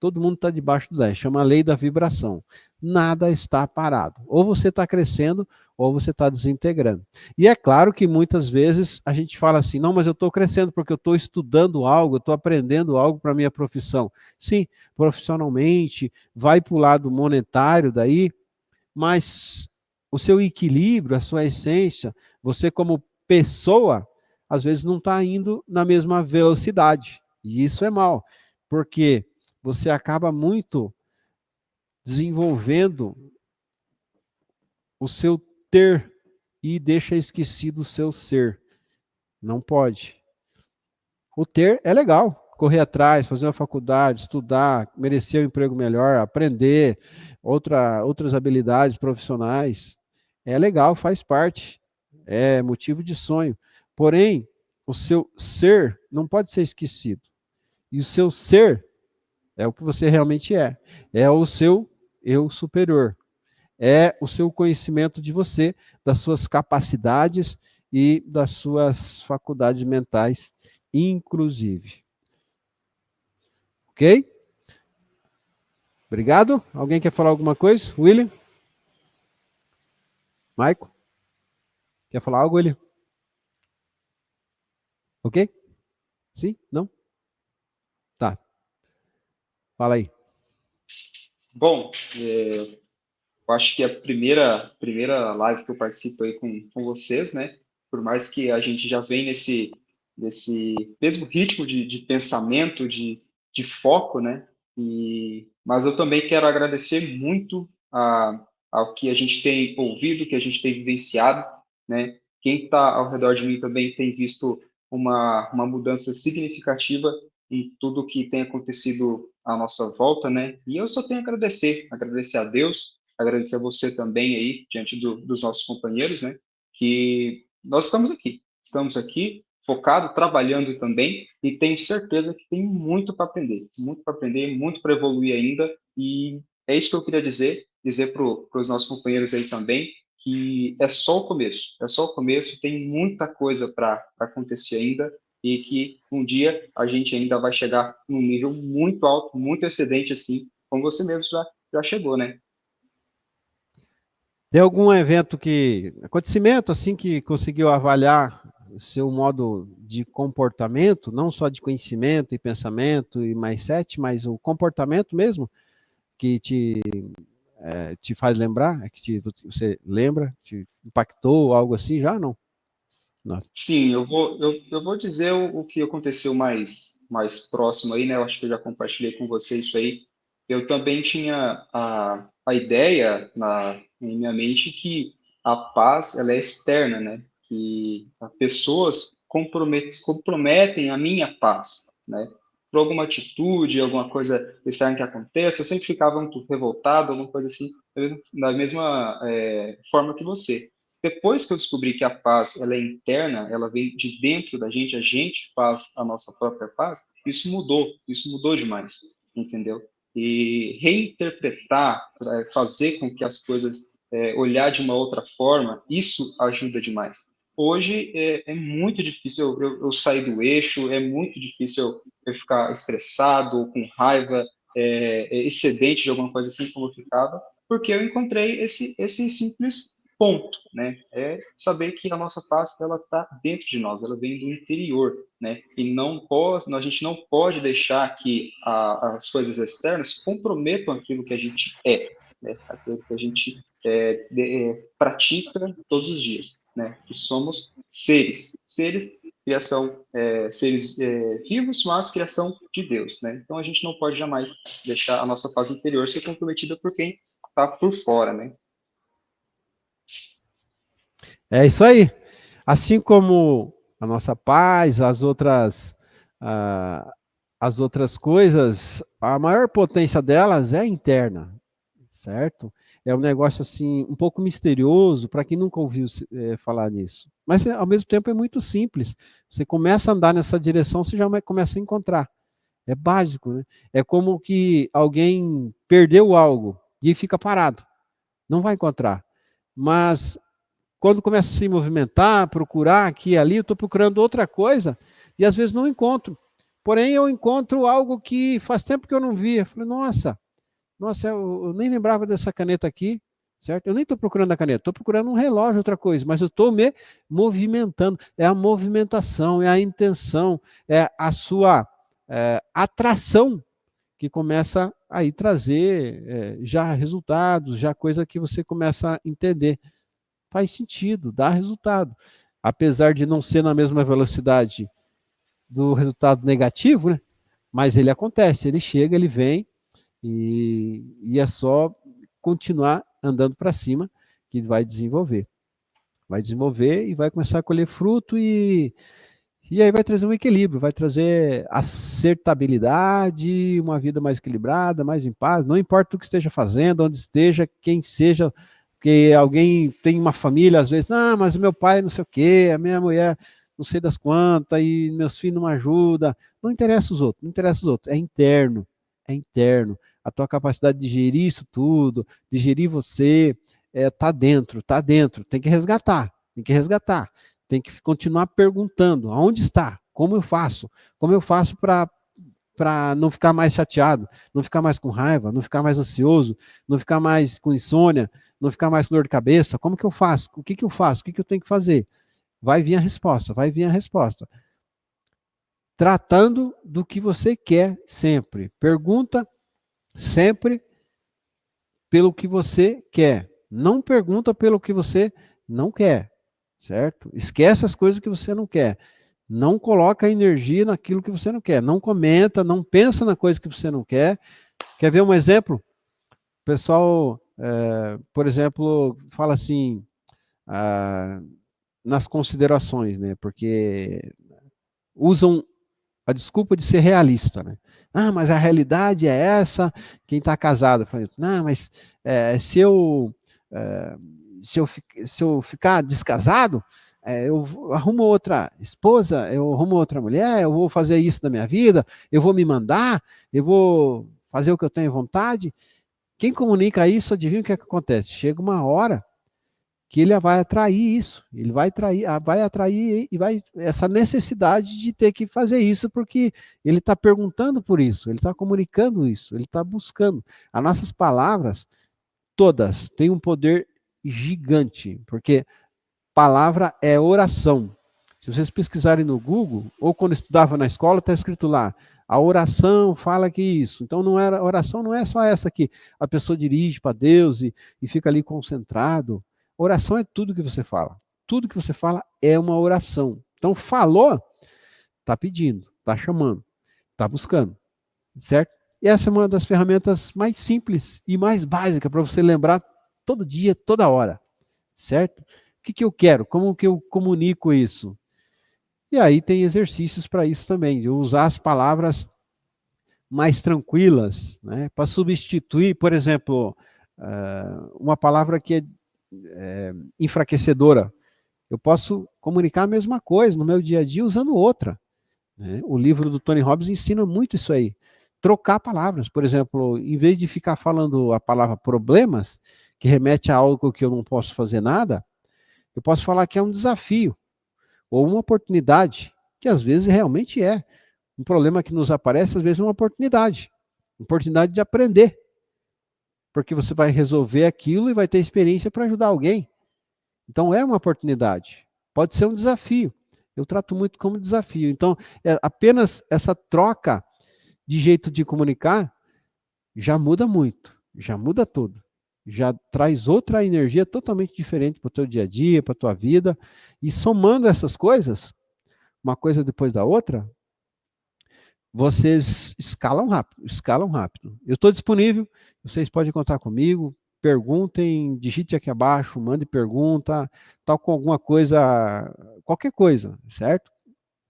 Todo mundo está debaixo dela. Chama a lei da vibração. Nada está parado. Ou você está crescendo, ou você está desintegrando. E é claro que muitas vezes a gente fala assim, não, mas eu estou crescendo porque eu estou estudando algo, eu estou aprendendo algo para a minha profissão. Sim, profissionalmente, vai para o lado monetário daí, mas o seu equilíbrio, a sua essência, você como pessoa, às vezes não está indo na mesma velocidade. E isso é mal, porque você acaba muito desenvolvendo o seu ter e deixa esquecido o seu ser. Não pode. O ter é legal, correr atrás, fazer uma faculdade, estudar, merecer um emprego melhor, aprender outras habilidades profissionais. É legal, faz parte, é motivo de sonho. Porém, o seu ser não pode ser esquecido. E o seu ser é o que você realmente é. É o seu eu superior. É o seu conhecimento de você, das suas capacidades e das suas faculdades mentais, inclusive. Ok? Obrigado. Alguém quer falar alguma coisa? William? Maico? Quer falar algo, William? Ok? Sim? Não? Tá. Fala aí. Bom, eu acho que é a primeira live que eu participo aí com vocês, né? Por mais que a gente já vem nesse mesmo ritmo de pensamento, de foco, né? Mas eu também quero agradecer muito ao que a gente tem ouvido, que a gente tem vivenciado, né? Quem está ao redor de mim também tem visto uma mudança significativa em tudo que tem acontecido à nossa volta, né? E eu só tenho a agradecer a Deus, agradecer a você também aí, diante dos nossos companheiros, né? Que nós estamos aqui focado, trabalhando também, e tenho certeza que tem muito para aprender, muito para evoluir ainda, e é isso que eu queria dizer para os nossos companheiros aí também, que é só o começo, tem muita coisa para acontecer ainda, e que um dia a gente ainda vai chegar num nível muito alto, muito excedente, assim, como você mesmo já chegou, né? Tem algum acontecimento assim que conseguiu avaliar o seu modo de comportamento, não só de conhecimento e pensamento e mindset, mas o comportamento mesmo, que te faz lembrar, você lembra, te impactou, algo assim já? Não? Não. Sim, eu vou dizer o que aconteceu mais próximo aí, né? Eu acho que eu já compartilhei com você isso aí. Eu também tinha a ideia em minha mente que a paz, ela é externa, né? Que as pessoas comprometem a minha paz, né? Por alguma atitude, alguma coisa externa que aconteça, eu sempre ficava muito revoltado, alguma coisa assim, da mesma forma que você. Depois que eu descobri que a paz ela é interna, ela vem de dentro da gente, a gente faz a nossa própria paz, isso mudou demais, entendeu? E reinterpretar, fazer com que as coisas, olhar de uma outra forma, isso ajuda demais. Hoje é muito difícil eu sair do eixo, é muito difícil eu ficar estressado, com raiva, excedente de alguma coisa assim como eu ficava, porque eu encontrei esse simples ponto, né? É saber que a nossa paz ela está dentro de nós, ela vem do interior, né? E a gente não pode deixar que as coisas externas comprometam aquilo que a gente né? Aquilo que a gente pratica todos os dias, né? Que somos seres criação, seres vivos, mas criação de Deus, né? Então a gente não pode jamais deixar a nossa paz interior ser comprometida por quem está por fora, né? É isso aí. Assim como a nossa paz, ah, as outras coisas, a maior potência delas é interna, certo? É um negócio assim um pouco misterioso para quem nunca ouviu falar nisso. Mas ao mesmo tempo é muito simples. Você começa a andar nessa direção, você já começa a encontrar. É básico, né? É como que alguém perdeu algo e fica parado. Não vai encontrar. Mas quando começa a se movimentar, procurar aqui e ali, eu estou procurando outra coisa e às vezes não encontro. Porém, eu encontro algo que faz tempo que eu não via. Falei, nossa, eu nem lembrava dessa caneta aqui, certo? Eu nem estou procurando a caneta, estou procurando um relógio, outra coisa, mas eu estou me movimentando. É a movimentação, é a intenção, é a sua atração que começa aí trazer já resultados, já coisa que você começa a entender. Faz sentido, dá resultado. Apesar de não ser na mesma velocidade do resultado negativo, né? Mas ele acontece, ele chega, ele vem, e é só continuar andando para cima que vai desenvolver. Vai desenvolver e vai começar a colher fruto e aí vai trazer um equilíbrio, vai trazer acertabilidade, uma vida mais equilibrada, mais em paz. Não importa o que esteja fazendo, onde esteja, quem seja, porque alguém tem uma família, às vezes, não, mas o meu pai não sei o quê, a minha mulher não sei das quantas, e meus filhos não me ajudam. Não interessa os outros, não interessa os outros. É interno, é interno. A tua capacidade de gerir isso tudo, de gerir você, tá dentro, tá dentro. Tem que resgatar, tem que resgatar. Tem que continuar perguntando, aonde está? Como eu faço? Como eu faço para não ficar mais chateado, não ficar mais com raiva, não ficar mais ansioso, não ficar mais com insônia, não ficar mais com dor de cabeça? Como que eu faço? O que que eu faço? O que que eu tenho que fazer? Vai vir a resposta, vai vir a resposta. Tratando do que você quer sempre. Pergunta sempre pelo que você quer. Não pergunta pelo que você não quer, certo? Esquece as coisas que você não quer. Não coloca energia naquilo que você não quer. Não comenta, não pensa na coisa que você não quer. Quer ver um exemplo? O pessoal, por exemplo, fala assim, nas considerações, né? Porque usam a desculpa de ser realista, né? Ah, mas a realidade é essa, quem está casado. Não, mas se eu, é, se eu ficar descasado, eu arrumo outra esposa, eu arrumo outra mulher, eu vou fazer isso na minha vida, eu vou me mandar, eu vou fazer o que eu tenho vontade. Quem comunica isso, adivinha o que, é que acontece? Chega uma hora que ele vai atrair isso, ele vai atrair essa necessidade de ter que fazer isso, porque ele está perguntando por isso, ele está comunicando isso, ele está buscando. As nossas palavras, todas, têm um poder gigante, porque palavra é oração. Se vocês pesquisarem no Google, ou quando estudava na escola, está escrito lá, a oração fala que isso. Então, oração não é só essa que a pessoa dirige para Deus e fica ali concentrado. Oração é tudo que você fala. Tudo que você fala é uma oração. Então, falou, está pedindo, está chamando, está buscando, certo? E essa é uma das ferramentas mais simples e mais básicas para você lembrar todo dia, toda hora, certo? O que eu quero? Como que eu comunico isso? E aí tem exercícios para isso também, de usar as palavras mais tranquilas, né, para substituir, por exemplo, uma palavra que é enfraquecedora. Eu posso comunicar a mesma coisa no meu dia a dia usando outra. Né? O livro do Tony Robbins ensina muito isso aí. Trocar palavras, por exemplo, em vez de ficar falando a palavra problemas, que remete a algo que eu não posso fazer nada, eu posso falar que é um desafio, ou uma oportunidade, que às vezes realmente é. Um problema que nos aparece, às vezes é uma oportunidade de aprender, porque você vai resolver aquilo e vai ter experiência para ajudar alguém. Então é uma oportunidade, pode ser um desafio, eu trato muito como desafio. Então, apenas essa troca de jeito de comunicar já muda muito, já muda tudo. Já traz outra energia totalmente diferente para o teu dia a dia, para a tua vida. E somando essas coisas, uma coisa depois da outra, vocês escalam rápido. Eu estou disponível, vocês podem contar comigo, perguntem, digite aqui abaixo, mande pergunta, tal com alguma coisa, qualquer coisa, certo?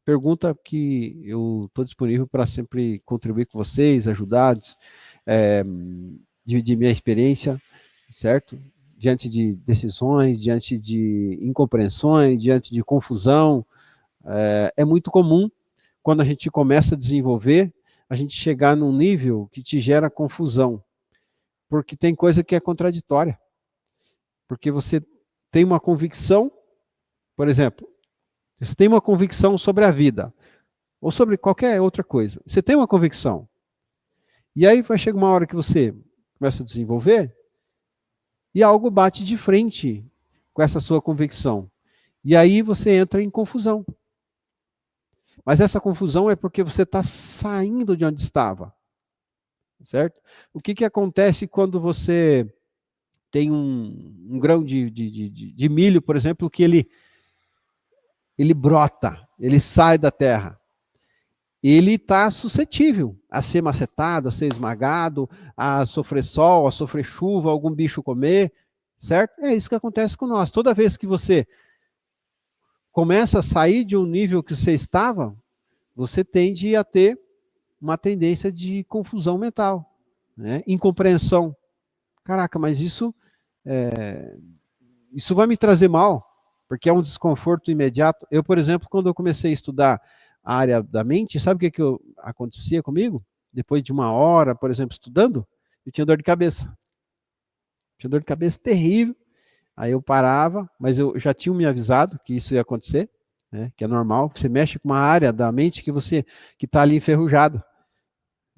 Pergunta que eu estou disponível para sempre contribuir com vocês, ajudar, dividir minha experiência, certo? Diante de decisões, diante de incompreensões, diante de confusão. É muito comum, quando a gente começa a desenvolver, a gente chegar num nível que te gera confusão, porque tem coisa que é contraditória. Porque você tem uma convicção, por exemplo, você tem uma convicção sobre a vida, ou sobre qualquer outra coisa. Você tem uma convicção. E aí vai chegar uma hora que você começa a desenvolver, e algo bate de frente com essa sua convicção. E aí você entra em confusão. Mas essa confusão é porque você está saindo de onde estava. Certo? O que acontece quando você tem um grão de milho, por exemplo, que ele brota, ele sai da terra? Ele está suscetível a ser macetado, a ser esmagado, a sofrer sol, a sofrer chuva, algum bicho comer, certo? É isso que acontece com nós. Toda vez que você começa a sair de um nível que você estava, você tende a ter uma tendência de confusão mental, né? Incompreensão. Caraca, mas isso vai me trazer mal, porque é um desconforto imediato. Eu, por exemplo, quando eu comecei a estudar a área da mente, sabe o que acontecia comigo? Depois de uma hora, por exemplo, estudando, eu tinha dor de cabeça. Tinha dor de cabeça terrível. Aí eu parava, mas eu já tinha me avisado que isso ia acontecer, né? Que é normal. Você mexe com uma área da mente que está ali enferrujada,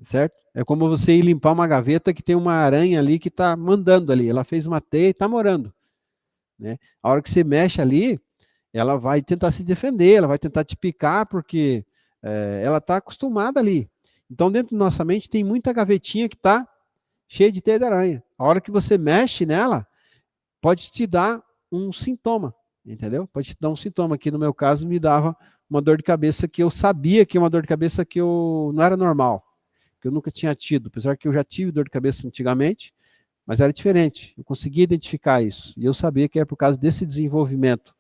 certo? É como você ir limpar uma gaveta que tem uma aranha ali que está mandando ali. Ela fez uma teia e está morando, né? A hora que você mexe ali, ela vai tentar se defender, ela vai tentar te picar, porque ela está acostumada ali. Então, dentro da nossa mente, tem muita gavetinha que está cheia de teia de aranha. A hora que você mexe nela, pode te dar um sintoma, entendeu? Pode te dar um sintoma, que no meu caso me dava uma dor de cabeça que eu sabia que é uma dor de cabeça que eu não era normal, que eu nunca tinha tido, apesar que eu já tive dor de cabeça antigamente, mas era diferente. Eu conseguia identificar isso, e eu sabia que era por causa desse desenvolvimento,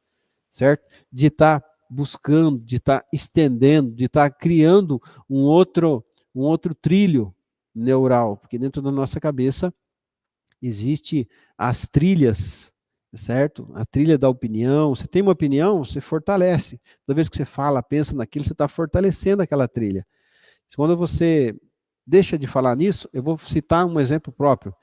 certo? De estar buscando, de estar estendendo, de estar criando um outro trilho neural, porque dentro da nossa cabeça existe as trilhas, certo? A trilha da opinião. Você tem uma opinião, você fortalece. Toda vez que você fala, pensa naquilo, você está fortalecendo aquela trilha. Quando você deixa de falar nisso, eu vou citar um exemplo próprio.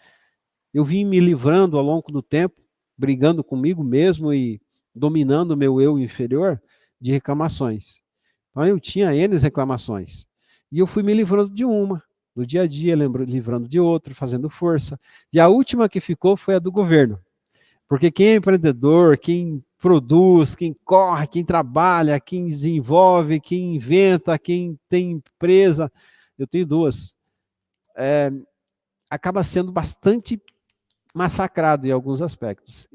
Eu vim me livrando ao longo do tempo brigando comigo mesmo e dominando o meu eu inferior de reclamações. Então eu tinha N reclamações. E eu fui me livrando de uma, no dia a dia, livrando de outra, fazendo força. E a última que ficou foi a do governo. Porque quem é empreendedor, quem produz, quem corre, quem trabalha, quem desenvolve, quem inventa, quem tem empresa, eu tenho duas, acaba sendo bastante massacrado em alguns aspectos.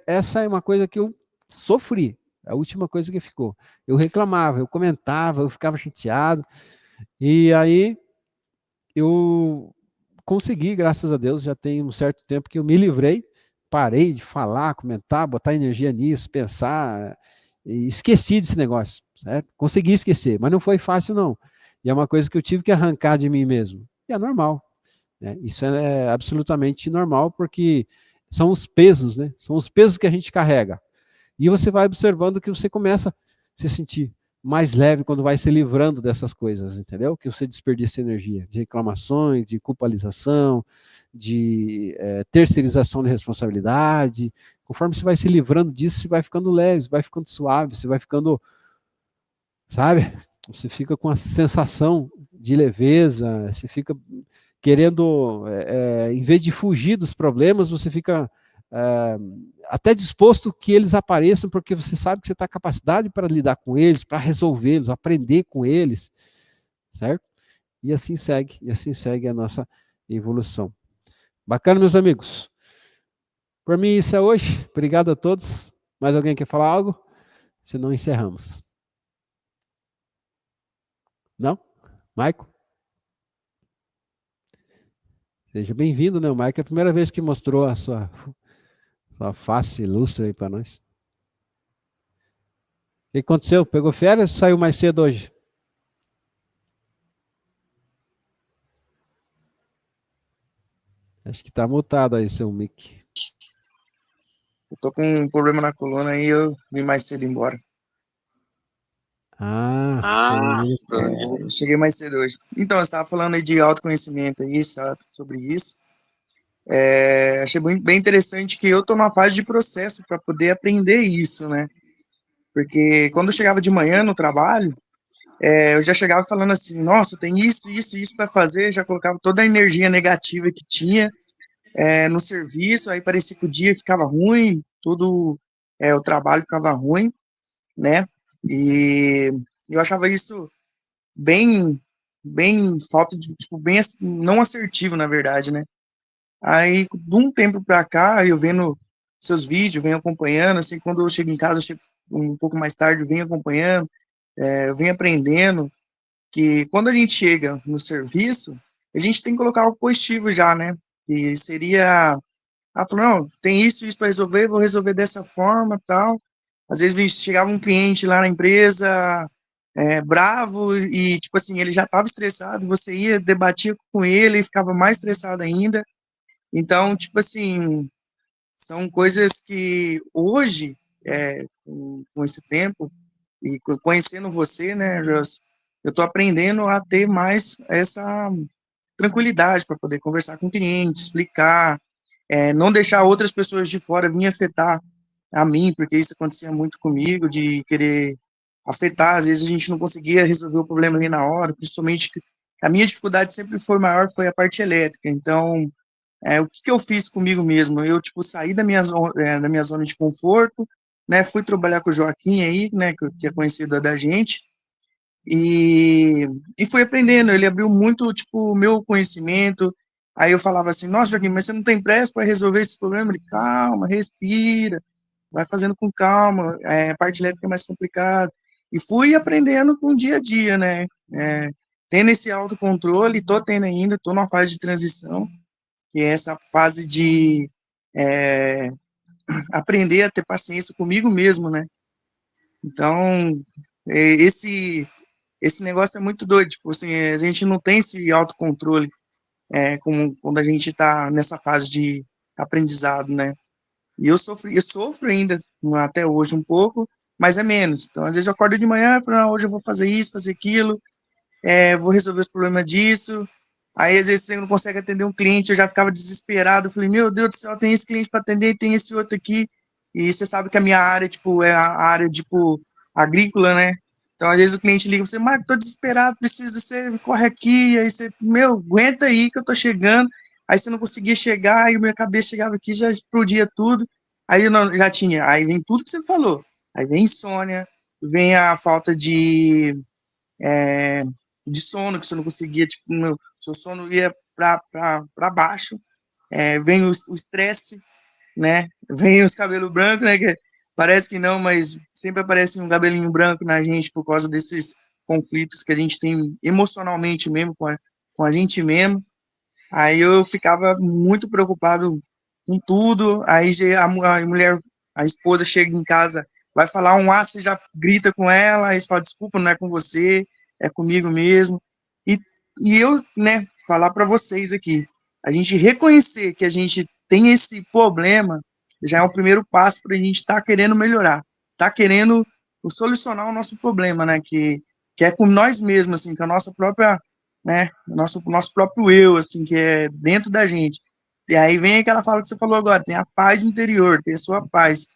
Essa é uma coisa que eu sofri, a última coisa que ficou. Eu reclamava, eu comentava, eu ficava chateado, e aí eu consegui, graças a Deus, já tem um certo tempo que eu me livrei, parei de falar, comentar, botar energia nisso, pensar, e esqueci desse negócio, certo? Consegui esquecer, mas não foi fácil, não. E é uma coisa que eu tive que arrancar de mim mesmo. E é normal, né? Isso é absolutamente normal, porque são os pesos, né? São os pesos que a gente carrega. E você vai observando que você começa a se sentir mais leve quando vai se livrando dessas coisas, entendeu? Que você desperdiça energia, de reclamações, de culpabilização, de terceirização de responsabilidade. Conforme você vai se livrando disso, você vai ficando leve, você vai ficando suave, você vai ficando, sabe? Você fica com a sensação de leveza, você fica querendo, em vez de fugir dos problemas, você fica até disposto que eles apareçam, porque você sabe que você está capacidade para lidar com eles, para resolvê-los, aprender com eles, certo? E assim segue a nossa evolução. Bacana, meus amigos? Por mim, isso é hoje. Obrigado a todos. Mais alguém quer falar algo? Senão encerramos. Não? Maico? Seja bem-vindo, né? O Maico é a primeira vez que mostrou a sua face ilustre aí para nós. O que aconteceu? Pegou férias ou saiu mais cedo hoje? Acho que tá mutado aí, seu mic. Eu tô com um problema na coluna e eu vim mais cedo embora. Eu cheguei mais cedo hoje. Então, você estava falando aí de autoconhecimento aí, sabe, sobre isso. Achei bem interessante que eu tô numa fase de processo para poder aprender isso, né? Porque quando eu chegava de manhã no trabalho, eu já chegava falando assim, nossa, tem isso, isso, isso para fazer, já colocava toda a energia negativa que tinha no serviço, aí parecia que o dia ficava ruim, tudo, o trabalho ficava ruim, né? E eu achava isso bem, bem falta de, tipo, bem não assertivo, na verdade, né? Aí, de um tempo pra cá, eu vendo seus vídeos, venho acompanhando, assim, quando eu chego em casa, eu chego um pouco mais tarde, eu venho acompanhando, eu venho aprendendo que quando a gente chega no serviço, a gente tem que colocar algo positivo já, né? Que seria, falou, não, tem isso para resolver, vou resolver dessa forma, tal. Às vezes chegava um cliente lá na empresa, bravo, e, tipo assim, ele já estava estressado, você ia, debatia com ele e ficava mais estressado ainda. Então, tipo assim, são coisas que hoje, com esse tempo, e conhecendo você, né, eu tô aprendendo a ter mais essa tranquilidade para poder conversar com o cliente, explicar, não deixar outras pessoas de fora vir afetar a mim, porque isso acontecia muito comigo, de querer afetar, às vezes a gente não conseguia resolver o problema ali na hora, principalmente que a minha dificuldade sempre foi maior, foi a parte elétrica, então o que eu fiz comigo mesmo? Eu, tipo, saí da minha zona de conforto, né? Fui trabalhar com o Joaquim aí, né? Que é conhecido da gente, e, e fui aprendendo. Ele abriu muito, tipo, o meu conhecimento. Aí eu falava assim, nossa, Joaquim, mas você não tem pressa para resolver esse problema? Ele, calma, respira, vai fazendo com calma, a parte elétrica é mais complicada. E fui aprendendo com o dia a dia, né? Tendo esse autocontrole, tô tendo ainda, tô numa fase de transição, que é essa fase de aprender a ter paciência comigo mesmo, né? Então, esse negócio é muito doido, tipo assim, a gente não tem esse autocontrole como quando a gente está nessa fase de aprendizado, né? E eu sofro ainda, até hoje um pouco, mas é menos. Então, às vezes eu acordo de manhã e falo, hoje eu vou fazer isso, fazer aquilo, vou resolver os problemas disso, Aí, às vezes, você não consegue atender um cliente, eu já ficava desesperado. Eu falei, meu Deus do céu, tem esse cliente para atender e tem esse outro aqui. E você sabe que a minha área, tipo, é a área, tipo, agrícola, né? Então, às vezes, o cliente liga pra você, Marco, tô desesperado, preciso, você corre aqui. Aí você, meu, aguenta aí que eu tô chegando. Aí você não conseguia chegar, aí minha cabeça chegava aqui, já explodia tudo. Aí eu já tinha, aí vem tudo que você falou. Aí vem insônia, vem a falta é, de sono, que você não conseguia, tipo, seu sono ia para baixo, vem o estresse, né? Vem os cabelos brancos, né? Que parece que não, mas sempre aparece um cabelinho branco na gente por causa desses conflitos que a gente tem emocionalmente mesmo com a gente mesmo. Aí eu ficava muito preocupado com tudo. Aí a mulher, a esposa chega em casa, vai falar um A, você já grita com ela, aí você fala, desculpa, não é com você, é comigo mesmo. E, e eu, né, falar para vocês aqui, a gente reconhecer que a gente tem esse problema já é o primeiro passo para a gente estar querendo melhorar, tá querendo solucionar o nosso problema, né, que é com nós mesmos, assim, com a nossa própria, né, nosso próprio eu, assim, que é dentro da gente. E aí vem aquela fala que você falou agora, tem a paz interior, tem a sua paz.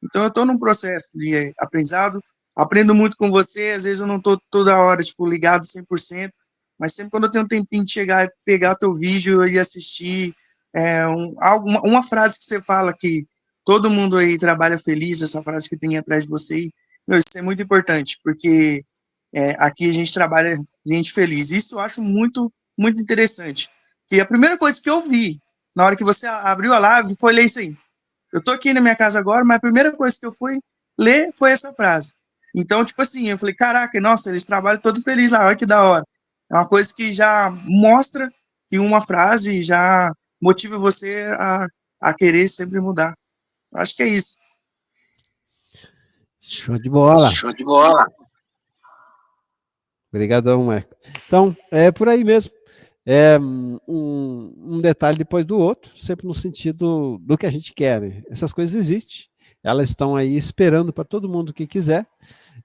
Então eu estou num processo de aprendizado, aprendo muito com você, às vezes eu não estou toda hora, tipo, ligado 100%, mas sempre quando eu tenho um tempinho de chegar e pegar teu vídeo e assistir, uma frase que você fala que todo mundo aí trabalha feliz, essa frase que tem atrás de você, meu, isso é muito importante, porque aqui a gente trabalha gente feliz. Isso eu acho muito, muito interessante. Que a primeira coisa que eu vi na hora que você abriu a live foi ler isso aí. Eu tô aqui na minha casa agora, mas a primeira coisa que eu fui ler foi essa frase. Então, tipo assim, eu falei, caraca, nossa, eles trabalham todo feliz lá, olha que da hora. É uma coisa que já mostra que uma frase já motiva você a querer sempre mudar. Eu acho que é isso. Show de bola. Show de bola. Obrigadão, Marco. Então, é por aí mesmo. É um detalhe depois do outro, sempre no sentido do que a gente quer, né? Essas coisas existem, elas estão aí esperando para todo mundo que quiser,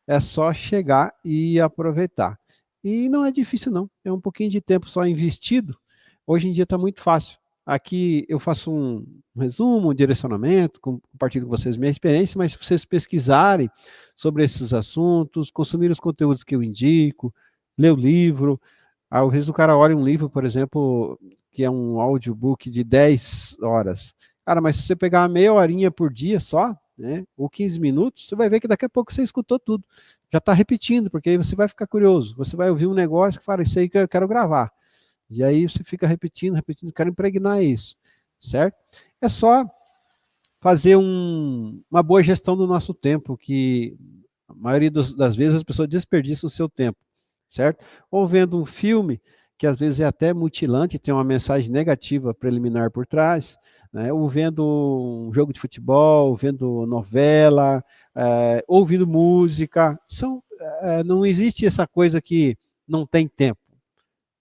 é só chegar e aproveitar. E não é difícil, não. É um pouquinho de tempo só investido. Hoje em dia está muito fácil. Aqui eu faço um resumo, um direcionamento, compartilho com vocês minha experiência, mas se vocês pesquisarem sobre esses assuntos, consumir os conteúdos que eu indico, ler o livro, às vezes o cara olha um livro, por exemplo, que é um audiobook de 10 horas. Cara, mas se você pegar uma meia horinha por dia só, né, ou 15 minutos, você vai ver que daqui a pouco você escutou tudo. Já está repetindo, porque aí você vai ficar curioso. Você vai ouvir um negócio que fala, isso aí que eu quero gravar. E aí você fica repetindo, repetindo, quero impregnar isso, certo? É só fazer uma boa gestão do nosso tempo, que a maioria das vezes as pessoas desperdiçam o seu tempo, certo? Ou vendo um filme, que às vezes é até mutilante, tem uma mensagem negativa preliminar por trás, né? Ou vendo um jogo de futebol, vendo novela, ouvindo música. Não existe essa coisa que não tem tempo.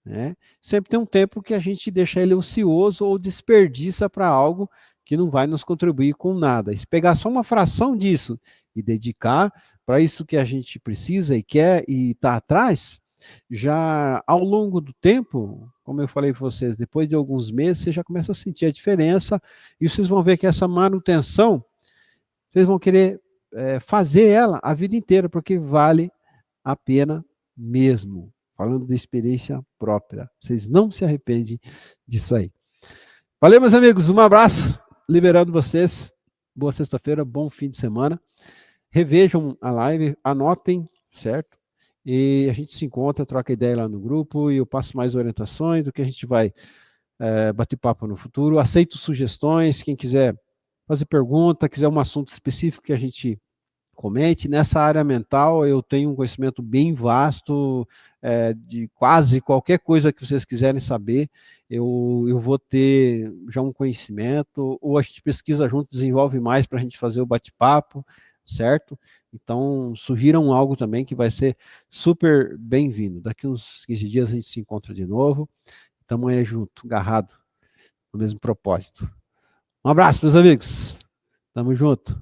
Né? Sempre tem um tempo que a gente deixa ele ocioso ou desperdiça para algo que não vai nos contribuir com nada. E se pegar só uma fração disso e dedicar para isso que a gente precisa e quer e está atrás, já ao longo do tempo, como eu falei para vocês, depois de alguns meses, você já começa a sentir a diferença e vocês vão ver que essa manutenção, vocês vão querer fazer ela a vida inteira, porque vale a pena mesmo. Falando de experiência própria. Vocês não se arrependem disso aí. Valeu, meus amigos. Um abraço. Liberando vocês. Boa sexta-feira, bom fim de semana. Revejam a live, anotem, certo? E a gente se encontra, troca ideia lá no grupo e eu passo mais orientações do que a gente vai bater papo no futuro. Aceito sugestões. Quem quiser fazer pergunta, quiser um assunto específico que a gente comente. Nessa área mental, eu tenho um conhecimento bem vasto de quase qualquer coisa que vocês quiserem saber, eu vou ter já um conhecimento, ou a gente pesquisa junto, desenvolve mais para a gente fazer o bate-papo, certo? Então, sugiram algo também que vai ser super bem-vindo. Daqui uns 15 dias a gente se encontra de novo. Estamos aí junto, agarrado, no mesmo propósito. Um abraço, meus amigos. Tamo junto.